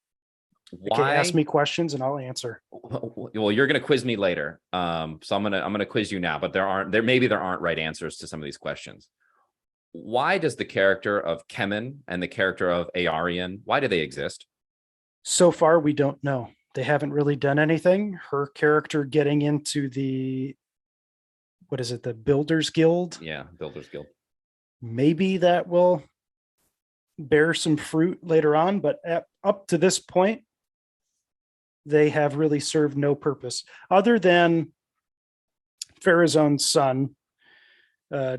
S1: Okay, ask
S2: Why?
S1: me questions and I'll answer.
S2: Well, you're going to quiz me later. So I'm gonna quiz you now, but there aren't right answers to some of these questions. Why does the character of Kemen and the character of Aarion, why do they exist?
S1: So far, we don't know. They haven't really done anything. Her character getting into the, what is it, the Builders Guild?
S2: Yeah, Builders Guild.
S1: Maybe that will bear some fruit later on, but up to this point, they have really served no purpose other than Pharaoh's son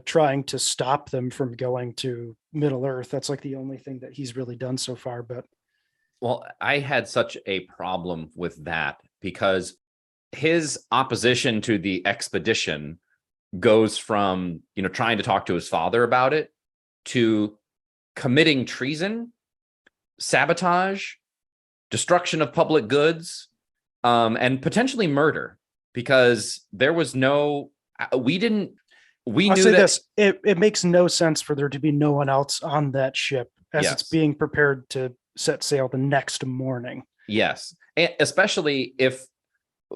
S1: trying to stop them from going to Middle Earth. That's like the only thing that he's really done so far. But
S2: Well, I had such a problem with that because his opposition to the expedition goes from, trying to talk to his father about it to committing treason, sabotage, destruction of public goods, and potentially murder, because there was no, we didn't, we
S1: I'll
S2: knew
S1: say
S2: that.
S1: this, it makes no sense for there to be no one else on that ship as it's
S2: Yes.
S1: being prepared to set sail the next morning.
S2: Yes. And especially if,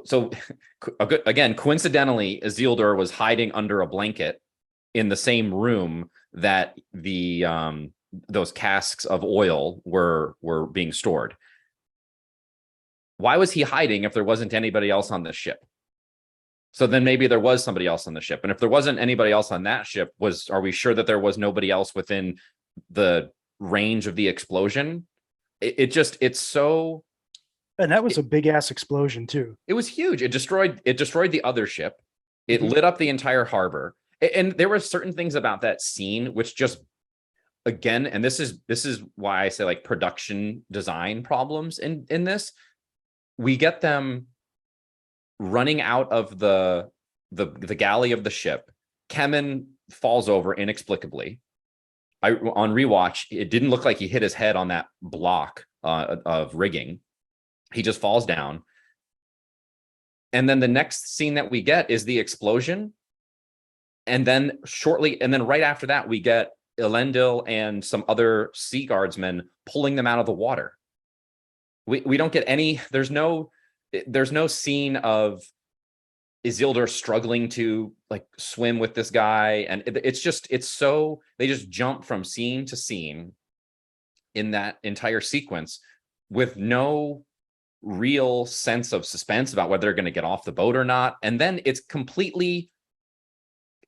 S2: so again, coincidentally, Isildur was hiding under a blanket in the same room that the those casks of oil were being stored. Why was he hiding if there wasn't anybody else on the ship? So then maybe there was somebody else on the ship. And if there wasn't anybody else on that ship, are we sure that there was nobody else within the range of the explosion? It's so.
S1: And that was a big ass explosion too.
S2: It was huge. It destroyed the other ship. It lit up the entire harbor. And there were certain things about that scene which just, again, and this is why I say like production design problems in this. We get them running out of the galley of the ship. Kemen falls over inexplicably. On rewatch, it didn't look like he hit his head on that block of rigging. He just falls down. And then the next scene that we get is the explosion. And then right after that, we get Elendil and some other sea guardsmen pulling them out of the water. We don't get any, there's no scene of Isildur struggling to like swim with this guy. And they just jump from scene to scene in that entire sequence with no real sense of suspense about whether they're going to get off the boat or not. And then it is completely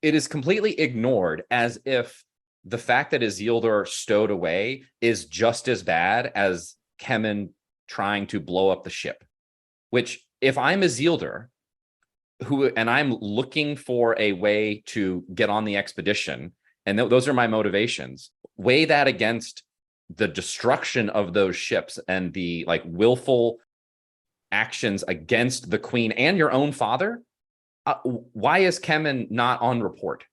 S2: ignored, as if the fact that Isildur stowed away is just as bad as Kemen trying to blow up the ship. Which, if I'm Isildur, and I'm looking for a way to get on the expedition, and those are my motivations, weigh that against the destruction of those ships and the like willful actions against the queen and your own father. Why is Kemen not on report?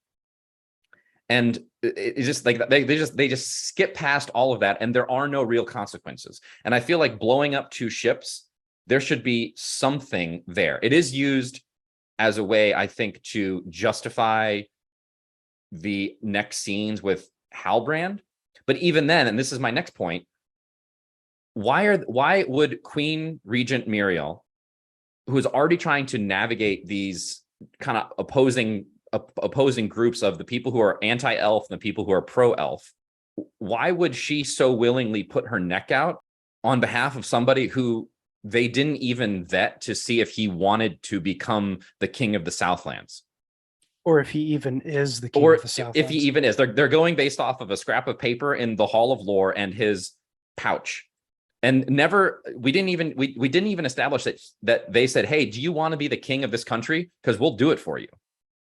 S2: And it's just like they just skip past all of that, and there are no real consequences. And I feel like blowing up two ships, there should be something there. It is used as a way, I think, to justify the next scenes with Halbrand. But even then, and this is my next point, why would Queen Regent Muriel, who is already trying to navigate these kind of opposing groups of the people who are anti-elf and the people who are pro-elf, why would she so willingly put her neck out on behalf of somebody who they didn't even vet to see if he wanted to become the king of the Southlands?
S1: Or if he even is the king
S2: or
S1: of the Southlands.
S2: If he even is. They're going based off of a scrap of paper in the Hall of Lore and his pouch. And we didn't even establish that they said, hey, do you want to be the king of this country? Because we'll do it for you.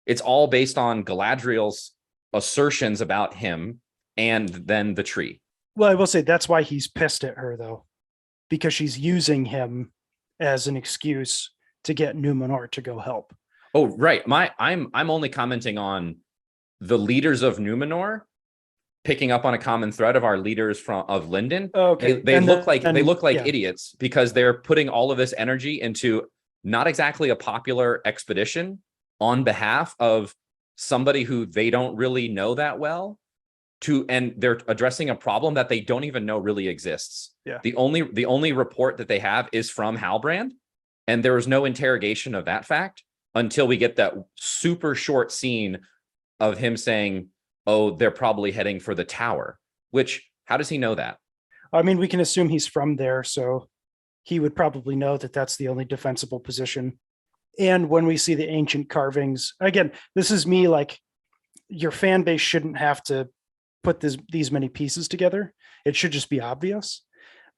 S2: It's all based on Galadriel's assertions about him and then the tree.
S1: Well, I will say that's why he's pissed at her, though, because she's using him as an excuse to get Numenor to go help.
S2: Oh, right. I'm only commenting on the leaders of Numenor, picking up on a common thread of our leaders of Linden.
S1: Okay.
S2: They look like
S1: yeah.
S2: idiots because they're putting all of this energy into not exactly a popular expedition on behalf of somebody who they don't really know that well, and they're addressing a problem that they don't even know really exists.
S1: Yeah.
S2: The only report that they have is from Halbrand, and there is no interrogation of that fact until we get that super short scene of him saying, "Oh, they're probably heading for the tower." Which, how does he know that?
S1: I mean, we can assume he's from there, so he would probably know that that's the only defensible position. And when we see the ancient carvings, again, this is me like, your fan base shouldn't have to put these many pieces together. It should just be obvious.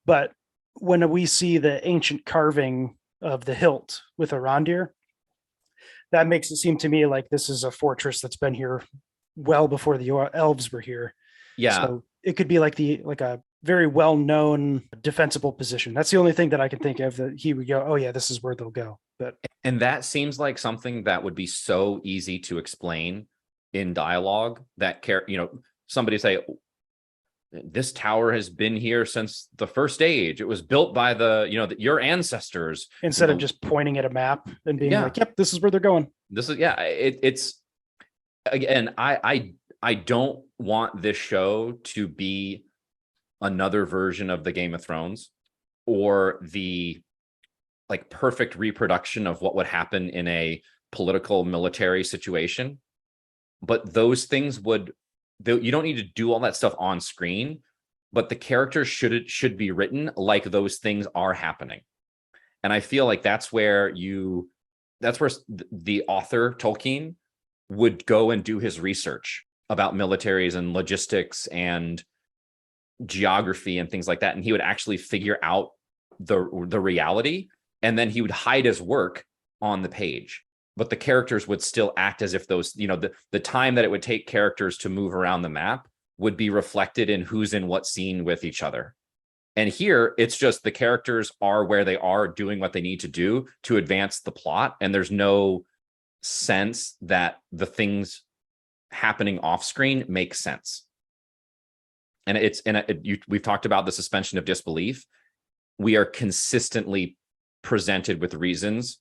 S1: But when we see the ancient carving of the hilt with Arondir, that makes it seem to me like this is a fortress that's been here well before the elves were here.
S2: Yeah.
S1: So it could be like a very well-known defensible position. That's the only thing that I can think of that he would go, oh yeah, this is where they'll go. But
S2: and that seems like something that would be so easy to explain in dialogue that somebody say, this tower has been here since the first age. It was built by your ancestors.
S1: Instead of just pointing at a map and being
S2: Yeah.
S1: like, yep, this is where they're going.
S2: It's again, I don't want this show to be another version of the Game of Thrones or the like perfect reproduction of what would happen in a political military situation. But those things you don't need to do all that stuff on screen, but the characters should be written like those things are happening. And I feel like that's where the author Tolkien would go and do his research about militaries and logistics and geography and things like that. And he would actually figure out the reality, and then he would hide his work on the page. But the characters would still act as if those, the time that it would take characters to move around the map would be reflected in who's in what scene with each other. And here it's just the characters are where they are doing what they need to do to advance the plot. And there's no sense that the things happening off screen make sense. And we've talked about the suspension of disbelief. We are consistently presented with reasons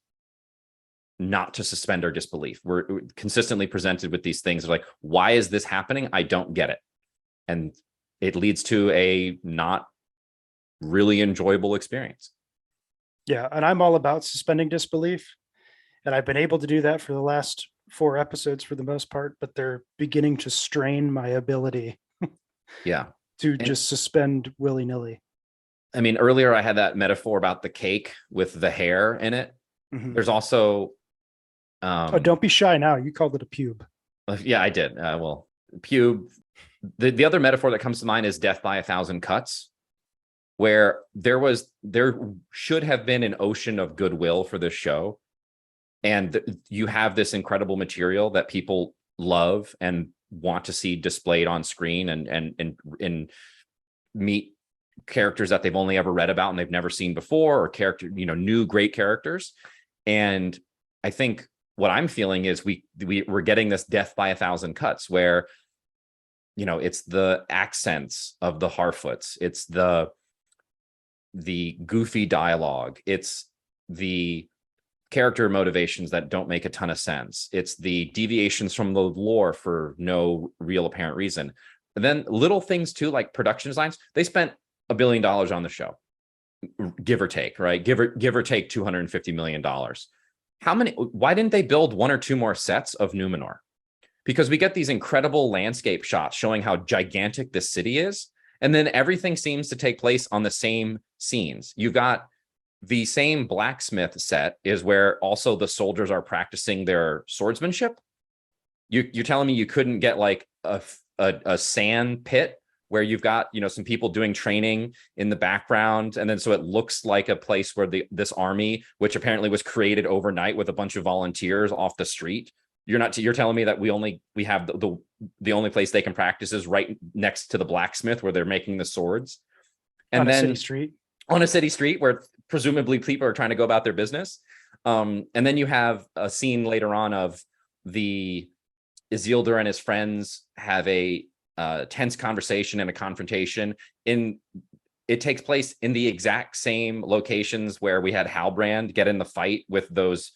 S2: not to suspend our disbelief. We're consistently presented with these things like, why is this happening? I don't get it. And it leads to a not really enjoyable experience.
S1: Yeah. And I'm all about suspending disbelief. And I've been able to do that for the last 4 episodes for the most part, but they're beginning to strain my ability to just suspend willy-nilly.
S2: I mean, earlier I had that metaphor about the cake with the hair in it. Mm-hmm. There's also
S1: don't be shy now. You called it a pube.
S2: Yeah, I did. Well, pube. The other metaphor that comes to mind is death by 1,000 cuts, where there should have been an ocean of goodwill for this show. And you have this incredible material that people love and want to see displayed on screen and meet characters that they've only ever read about and they've never seen before, or new great characters. And I think what I'm feeling is we're getting this death by 1,000 cuts where, it's the accents of the Harfoots, it's the goofy dialogue, it's the character motivations that don't make a ton of sense, it's the deviations from the lore for no real apparent reason. And then little things too, like production designs. They spent $1 billion on the show, give or take, right? Give or take $250 million. Why didn't they build 1 or 2 more sets of Numenor? Because we get these incredible landscape shots showing how gigantic this city is. And then everything seems to take place on the same scenes. You've got the same blacksmith set is where also the soldiers are practicing their swordsmanship. You're telling me you couldn't get like a sand pit where you've got, some people doing training in the background. And then so it looks like a place where this army, which apparently was created overnight with a bunch of volunteers off the street. You're telling me that we have the only place they can practice is right next to the blacksmith where they're making the swords. And
S1: on a city street.
S2: On a city street where presumably people are trying to go about their business. And then you have a scene later on of the Isildur and his friends have a tense conversation and a confrontation in it takes place in the exact same locations where we had Halbrand get in the fight with those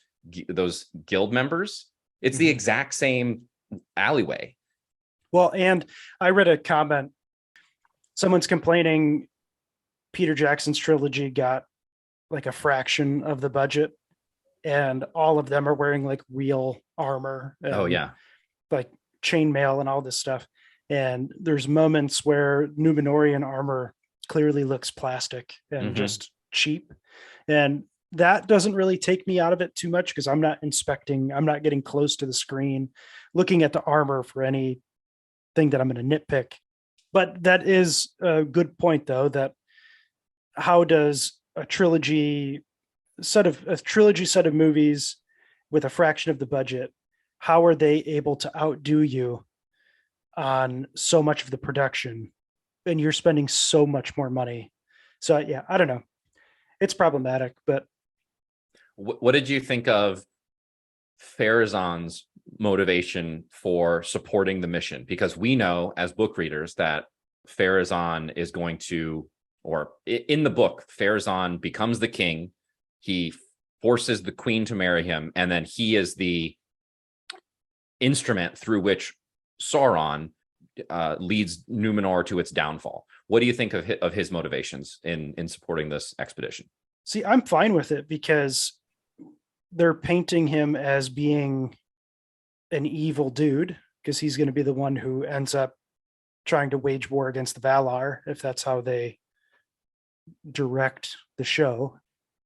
S2: guild members. It's the exact same alleyway.
S1: Well, and I read a comment. Someone's complaining Peter Jackson's trilogy got like a fraction of the budget, and all of them are wearing like real armor.
S2: Oh yeah.
S1: Like chainmail and all this stuff. And there's moments where Numenorian armor clearly looks plastic and just cheap. And that doesn't really take me out of it too much because I'm not getting close to the screen, looking at the armor for anything that I'm going to nitpick. But that is a good point, though, that how does a trilogy set of movies with a fraction of the budget, how are they able to outdo you on so much of the production, and you're spending so much more money? So yeah, I don't know. It's problematic, but
S2: what did you think of Farazan's motivation for supporting the mission? Because we know as book readers that Farazan is going to, or in the book, Farazan becomes the king. He forces the queen to marry him, and then he is the instrument through which Sauron leads Numenor to its downfall. What do you think of his motivations in supporting this expedition?
S1: See, I'm fine with it because they're painting him as being an evil dude because he's going to be the one who ends up trying to wage war against the Valar, if that's how they direct the show.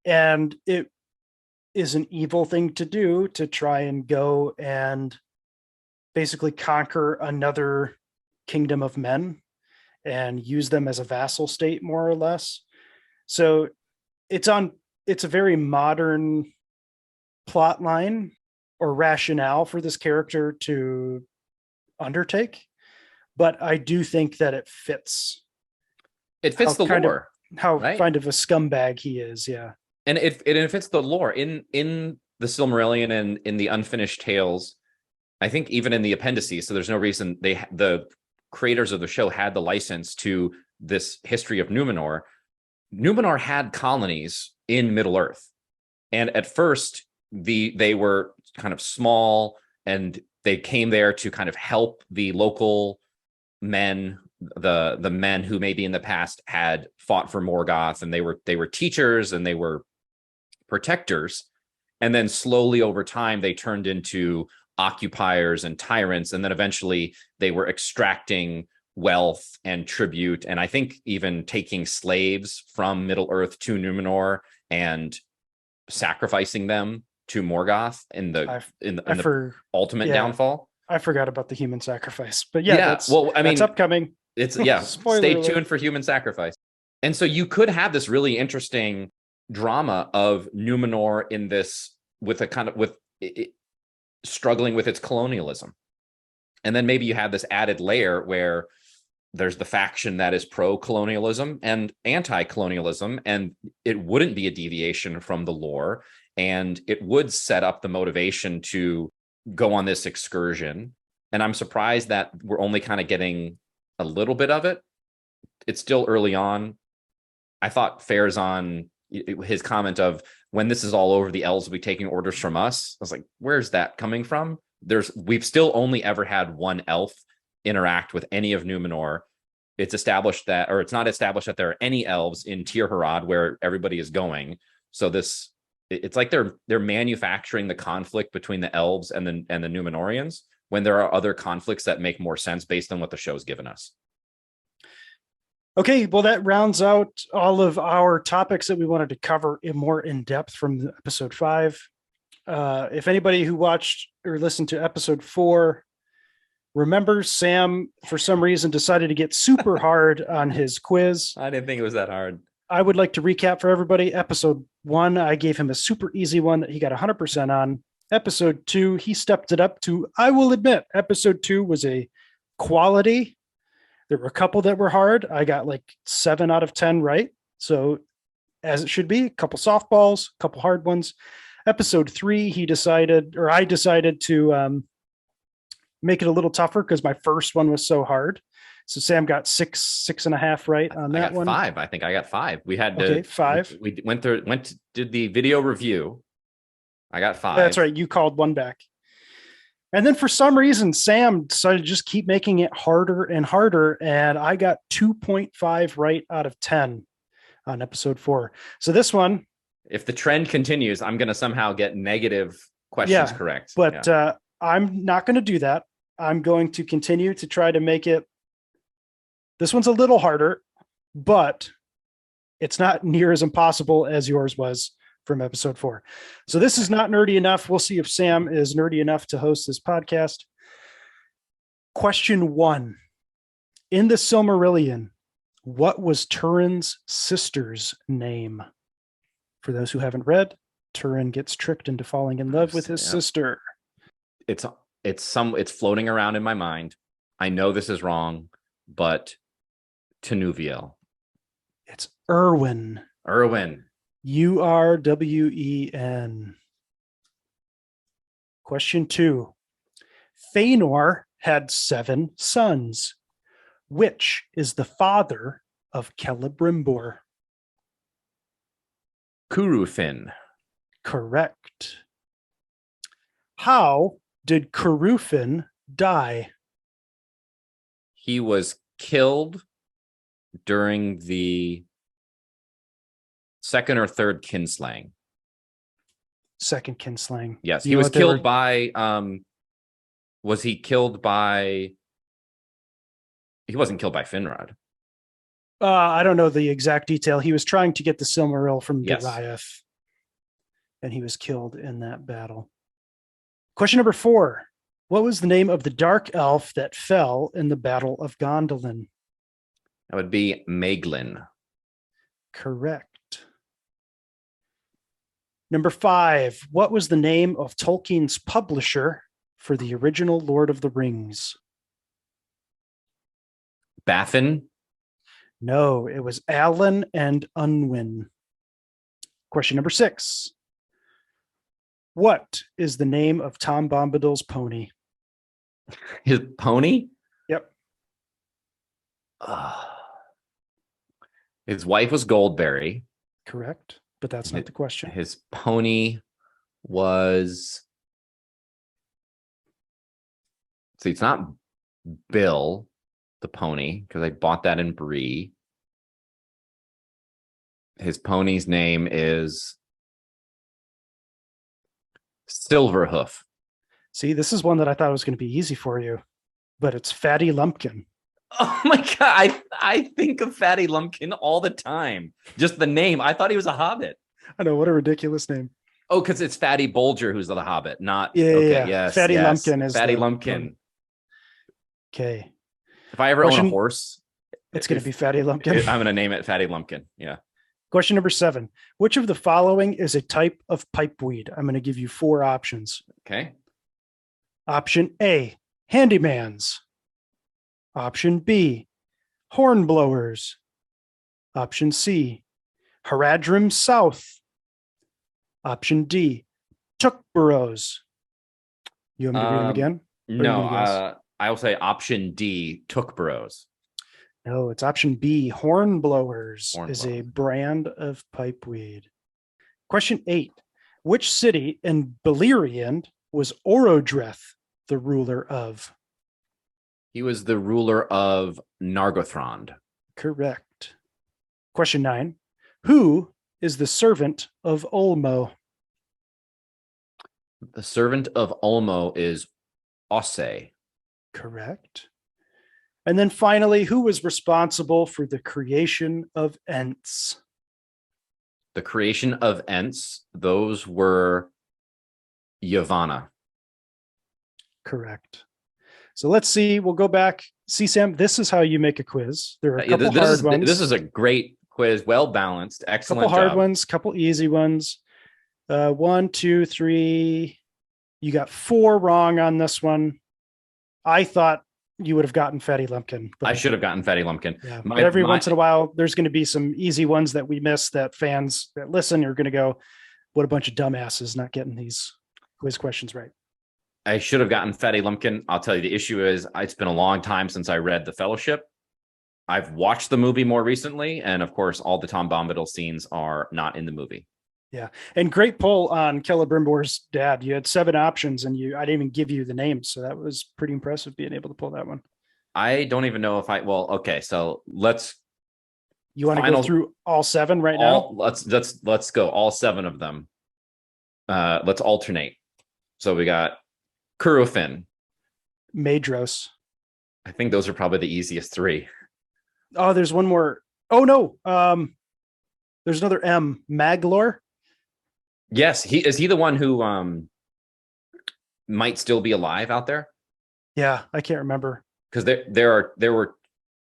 S1: And it is an evil thing to do to try and go and basically conquer another kingdom of men and use them as a vassal state, more or less. So it's a very modern plot line or rationale for this character to undertake, but I do think that it fits.
S2: It fits the lore.
S1: How kind of a scumbag he is, yeah.
S2: And it fits the lore in the Silmarillion and in the Unfinished Tales. I think even in the appendices, so there's no reason the creators of the show had the license to this history of Numenor. Numenor had colonies in Middle Earth, and at first they were kind of small, and they came there to kind of help the local men, the men who maybe in the past had fought for Morgoth, and they were teachers and they were protectors. And then slowly over time they turned into occupiers and tyrants, and then eventually they were extracting wealth and tribute, and I think even taking slaves from Middle Earth to Numenor and sacrificing them to Morgoth in the ultimate downfall.
S1: I forgot about the human sacrifice, but that's upcoming.
S2: It's stay tuned for human sacrifice. And so you could have this really interesting drama of Numenor in this with struggling with its colonialism. And then maybe you have this added layer where there's the faction that is pro-colonialism and anti-colonialism, and it wouldn't be a deviation from the lore, and it would set up the motivation to go on this excursion. And I'm surprised that we're only kind of getting a little bit of it. It's still early on. I thought Farazan, his comment of, when this is all over, the elves will be taking orders from us. I was like, where's that coming from? We've still only ever had one elf interact with any of Numenor. It's not established that there are any elves in Tir Harad where everybody is going. So it's like they're manufacturing the conflict between the elves and the Numenorians when there are other conflicts that make more sense based on what the show's given us.
S1: Okay, well, that rounds out all of our topics that we wanted to cover more in depth from episode 5. If anybody who watched or listened to episode 4 remembers, Sam, for some reason, decided to get super hard on his quiz.
S2: I didn't think it was that hard.
S1: I would like to recap for everybody. Episode 1, I gave him a super easy one that he got 100% on. Episode 2, he stepped it up to, I will admit, episode 2 was a quality. There were a couple that were hard. I got like 7 out of 10 right. So as it should be, a couple softballs, a couple hard ones. Episode 3, I decided to make it a little tougher because my first one was so hard. So Sam got 6.5 right on
S2: I
S1: that
S2: got
S1: one.
S2: 5. I think I got 5. We had
S1: Okay,
S2: to
S1: 5.
S2: We did the video review. I got 5.
S1: That's right. You called one back. And then for some reason, Sam decided to just keep making it harder and harder. And I got 2.5 right out of 10 on episode 4. So this one,
S2: If the trend continues, I'm going to somehow get negative questions
S1: yeah,
S2: correct.
S1: but
S2: Yeah.
S1: I'm not going to do that. I'm going to continue to try to make it. This one's a little harder, but it's not near as impossible as yours was from episode 4. So this is not nerdy enough. We'll see if Sam is nerdy enough to host this podcast. Question 1. In the Silmarillion, what was Turin's sister's name? For those who haven't read, Turin gets tricked into falling in love with his sister.
S2: It's floating around in my mind. I know this is wrong, but Tenuviel.
S1: It's Urwen.
S2: Urwen.
S1: Urwen. Question 2. Feanor had 7 sons. Which is the father of Celebrimbor?
S2: Curufin.
S1: Correct. How did Curufin die?
S2: He was killed during the second or third kinslaying.
S1: Second kinslaying.
S2: Yes, he was killed by was he killed by he wasn't killed by Finrod.
S1: I don't know the exact detail. He was trying to get the Silmaril from Goliath, and he was killed in that battle. Question number 4. What was the name of the dark elf that fell in the Battle of Gondolin?
S2: That would be Maeglin.
S1: Correct. Number 5. What was the name of Tolkien's publisher for the original Lord of the Rings?
S2: Baffin.
S1: No, it was Alan and Unwin. Question number 6. What is the name of Tom Bombadil's pony?
S2: His pony?
S1: Yep.
S2: His wife was Goldberry.
S1: Correct, but that's not the question.
S2: His pony was... See, it's not Bill, the pony, because I bought that in Bree. His pony's name is Silverhoof.
S1: See, this is one that I thought was going to be easy for you, but it's Fatty Lumpkin.
S2: Oh my God. I think of Fatty Lumpkin all the time. Just the name. I thought he was a hobbit.
S1: I know, what a ridiculous name.
S2: Oh, because it's Fatty Bolger who's the hobbit, not...
S1: Yeah,
S2: okay,
S1: yeah.
S2: yes.
S1: Fatty
S2: yes.
S1: Lumpkin is
S2: Fatty Lumpkin.
S1: Okay.
S2: If I ever own a horse...
S1: It's going to be Fatty Lumpkin.
S2: I'm going to name it Fatty Lumpkin. Yeah.
S1: Question number 7. Which of the following is a type of pipeweed? I'm going to give you 4 options.
S2: Okay.
S1: Option A, handymans. Option B, hornblowers. Option C, Haradrim South. Option D, Tookburrows. You want me to read them again?
S2: No, I will say option D, Tookburrows.
S1: No, it's option B, hornblowers is a brand of pipeweed. Question 8. Which city in Beleriand was Orodreth the ruler of?
S2: He was the ruler of Nargothrond.
S1: Correct. Question 9. Who is the servant of Ulmo?
S2: The servant of Ulmo is Osse.
S1: Correct. And then finally, who was responsible for the creation of Ents?
S2: The creation of Ents, those were Yavanna.
S1: Correct. So let's see. We'll go back. See, Sam, this is how you make a quiz. There are a couple hard ones.
S2: This is a great quiz, well balanced, excellent
S1: couple hard
S2: job.
S1: Ones, couple easy ones. 1, 2, 3. You got 4 wrong on this one. I thought you would have gotten Fatty Lumpkin.
S2: I should have gotten Fatty Lumpkin.
S1: Yeah, but every once in a while, there's going to be some easy ones that we miss that fans that listen are going to go, what a bunch of dumbasses not getting these quiz questions right.
S2: I should have gotten Fatty Lumpkin. I'll tell you, the issue is it's been a long time since I read The Fellowship. I've watched the movie more recently, and of course, all the Tom Bombadil scenes are not in the movie.
S1: Yeah. And great pull on Celebrimbor's dad. You had 7 options and I didn't even give you the names. So that was pretty impressive being able to pull that one.
S2: I don't even know if well, okay, so let's
S1: You want to go through all 7 right now?
S2: Let's go all 7 of them. Let's alternate. So we got Kurofin.
S1: Maedhros.
S2: I think those are probably the easiest 3.
S1: Oh, there's one more. Oh no. There's another M. Maglor.
S2: Yes, is he the one who might still be alive out there?
S1: Yeah, I can't remember.
S2: Because there were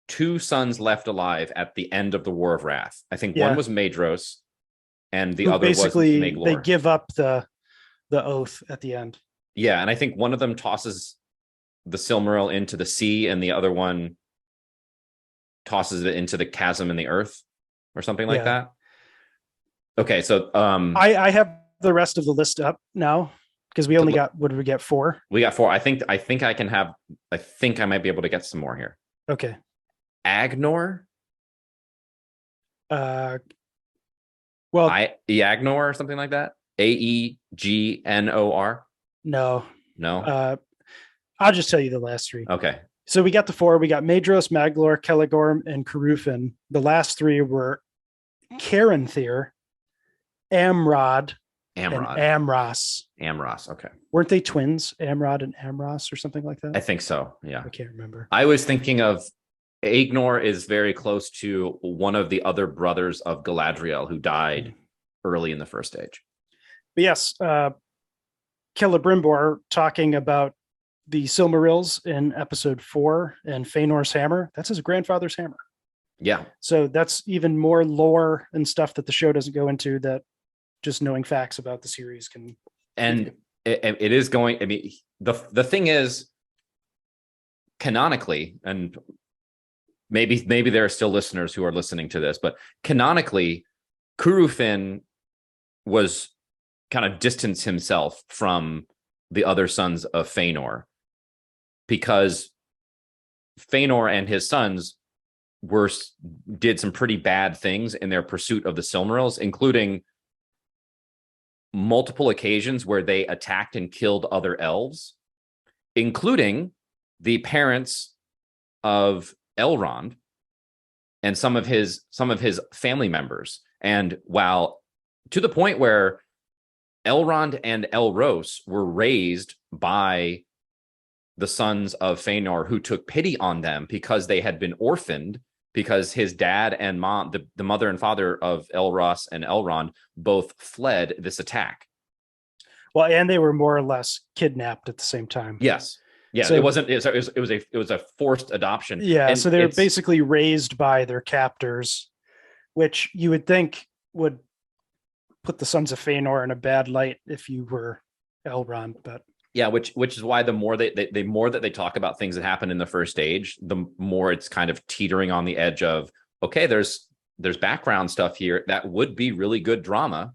S2: 2 sons left alive at the end of the War of Wrath. I think one was Maedhros, and the other
S1: basically
S2: was Maglor.
S1: They give up the oath at the end.
S2: Yeah, and I think one of them tosses the Silmaril into the sea, and the other one tosses it into the chasm in the earth, or something like that. Okay, so
S1: I have the rest of the list up now because we only got, what did we get, 4?
S2: We got 4. I think I can have. I think I might be able to get some more here.
S1: Okay.
S2: Agnor.
S1: Well,
S2: Eagnor or something like that. Aegnor.
S1: No. I'll just tell you the last 3.
S2: Okay.
S1: So we got the 4. We got Maedhros, Maglor, Celegorm, and Kurufin. The last 3 were Caranthir, Amrod, and Amras.
S2: Amras. Okay.
S1: Weren't they twins? Amrod and Amras or something like that?
S2: I think so. Yeah.
S1: I can't remember.
S2: I was thinking of Aegnor is very close to one of the other brothers of Galadriel who died early in the First Age.
S1: But yes, Celebrimbor talking about the Silmarils in episode 4 and Feanor's hammer. That's his grandfather's hammer.
S2: Yeah.
S1: So that's even more lore and stuff that the show doesn't go into, that just knowing facts about the series can.
S2: And it is going. I mean, the thing is, canonically, and maybe there are still listeners who are listening to this, but canonically, Kurufin was kind of distanced himself from the other sons of Feanor, because Feanor and his sons did some pretty bad things in their pursuit of the Silmarils, including multiple occasions where they attacked and killed other elves, including the parents of Elrond and some of his family members. And while to the point where Elrond and Elros were raised by the sons of Feanor, who took pity on them because they had been orphaned, because his dad and mom, the mother and father of Elros and Elrond, both fled this attack.
S1: Well, and they were more or less kidnapped at the same time.
S2: Yes. Yeah. So, it was a forced adoption.
S1: Yeah. And so they were basically raised by their captors, which you would think would put the sons of Feanor in a bad light if you were Elrond, but
S2: yeah, which is why the more that they talk about things that happen in the First Age, the more it's kind of teetering on the edge of, okay, there's background stuff here that would be really good drama.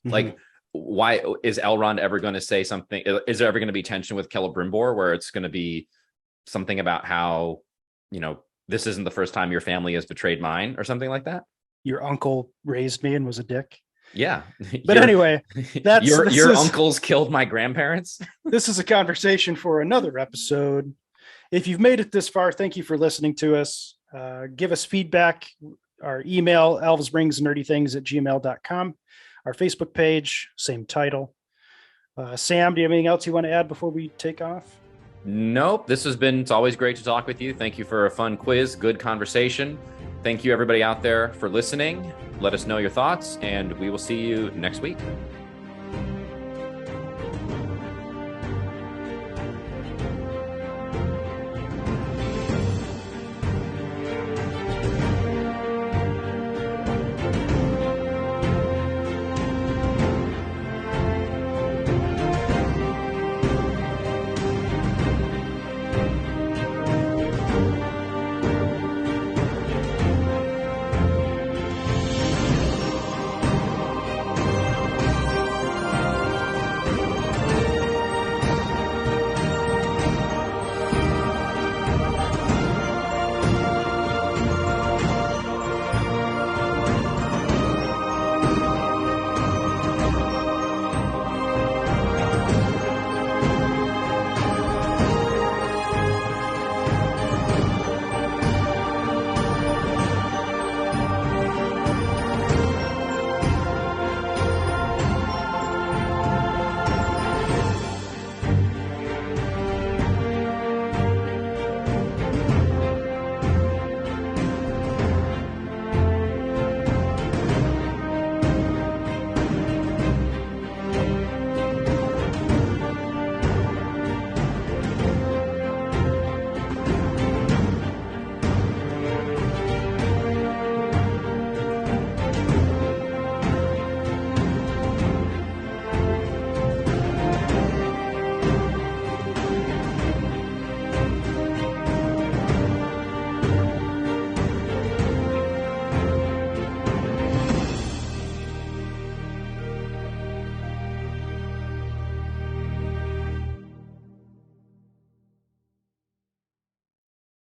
S2: Mm-hmm. Like, why is Elrond ever going to say something? Is there ever going to be tension with Celebrimbor where it's going to be something about how, this isn't the first time your family has betrayed mine or something like that?
S1: Your uncle raised me and was a dick.
S2: Yeah.
S1: But anyway, that's
S2: your uncles killed my grandparents.
S1: This is a conversation for another episode. If you've made it this far, thank you for listening to us. Give us feedback. Our email, elvesbringsnerdythings@gmail.com. Our Facebook page, same title. Sam, do you have anything else you want to add before we take off?
S2: Nope. It's always great to talk with you. Thank you for a fun quiz, good conversation. Thank you, everybody out there, for listening. Let us know your thoughts, and we will see you next week.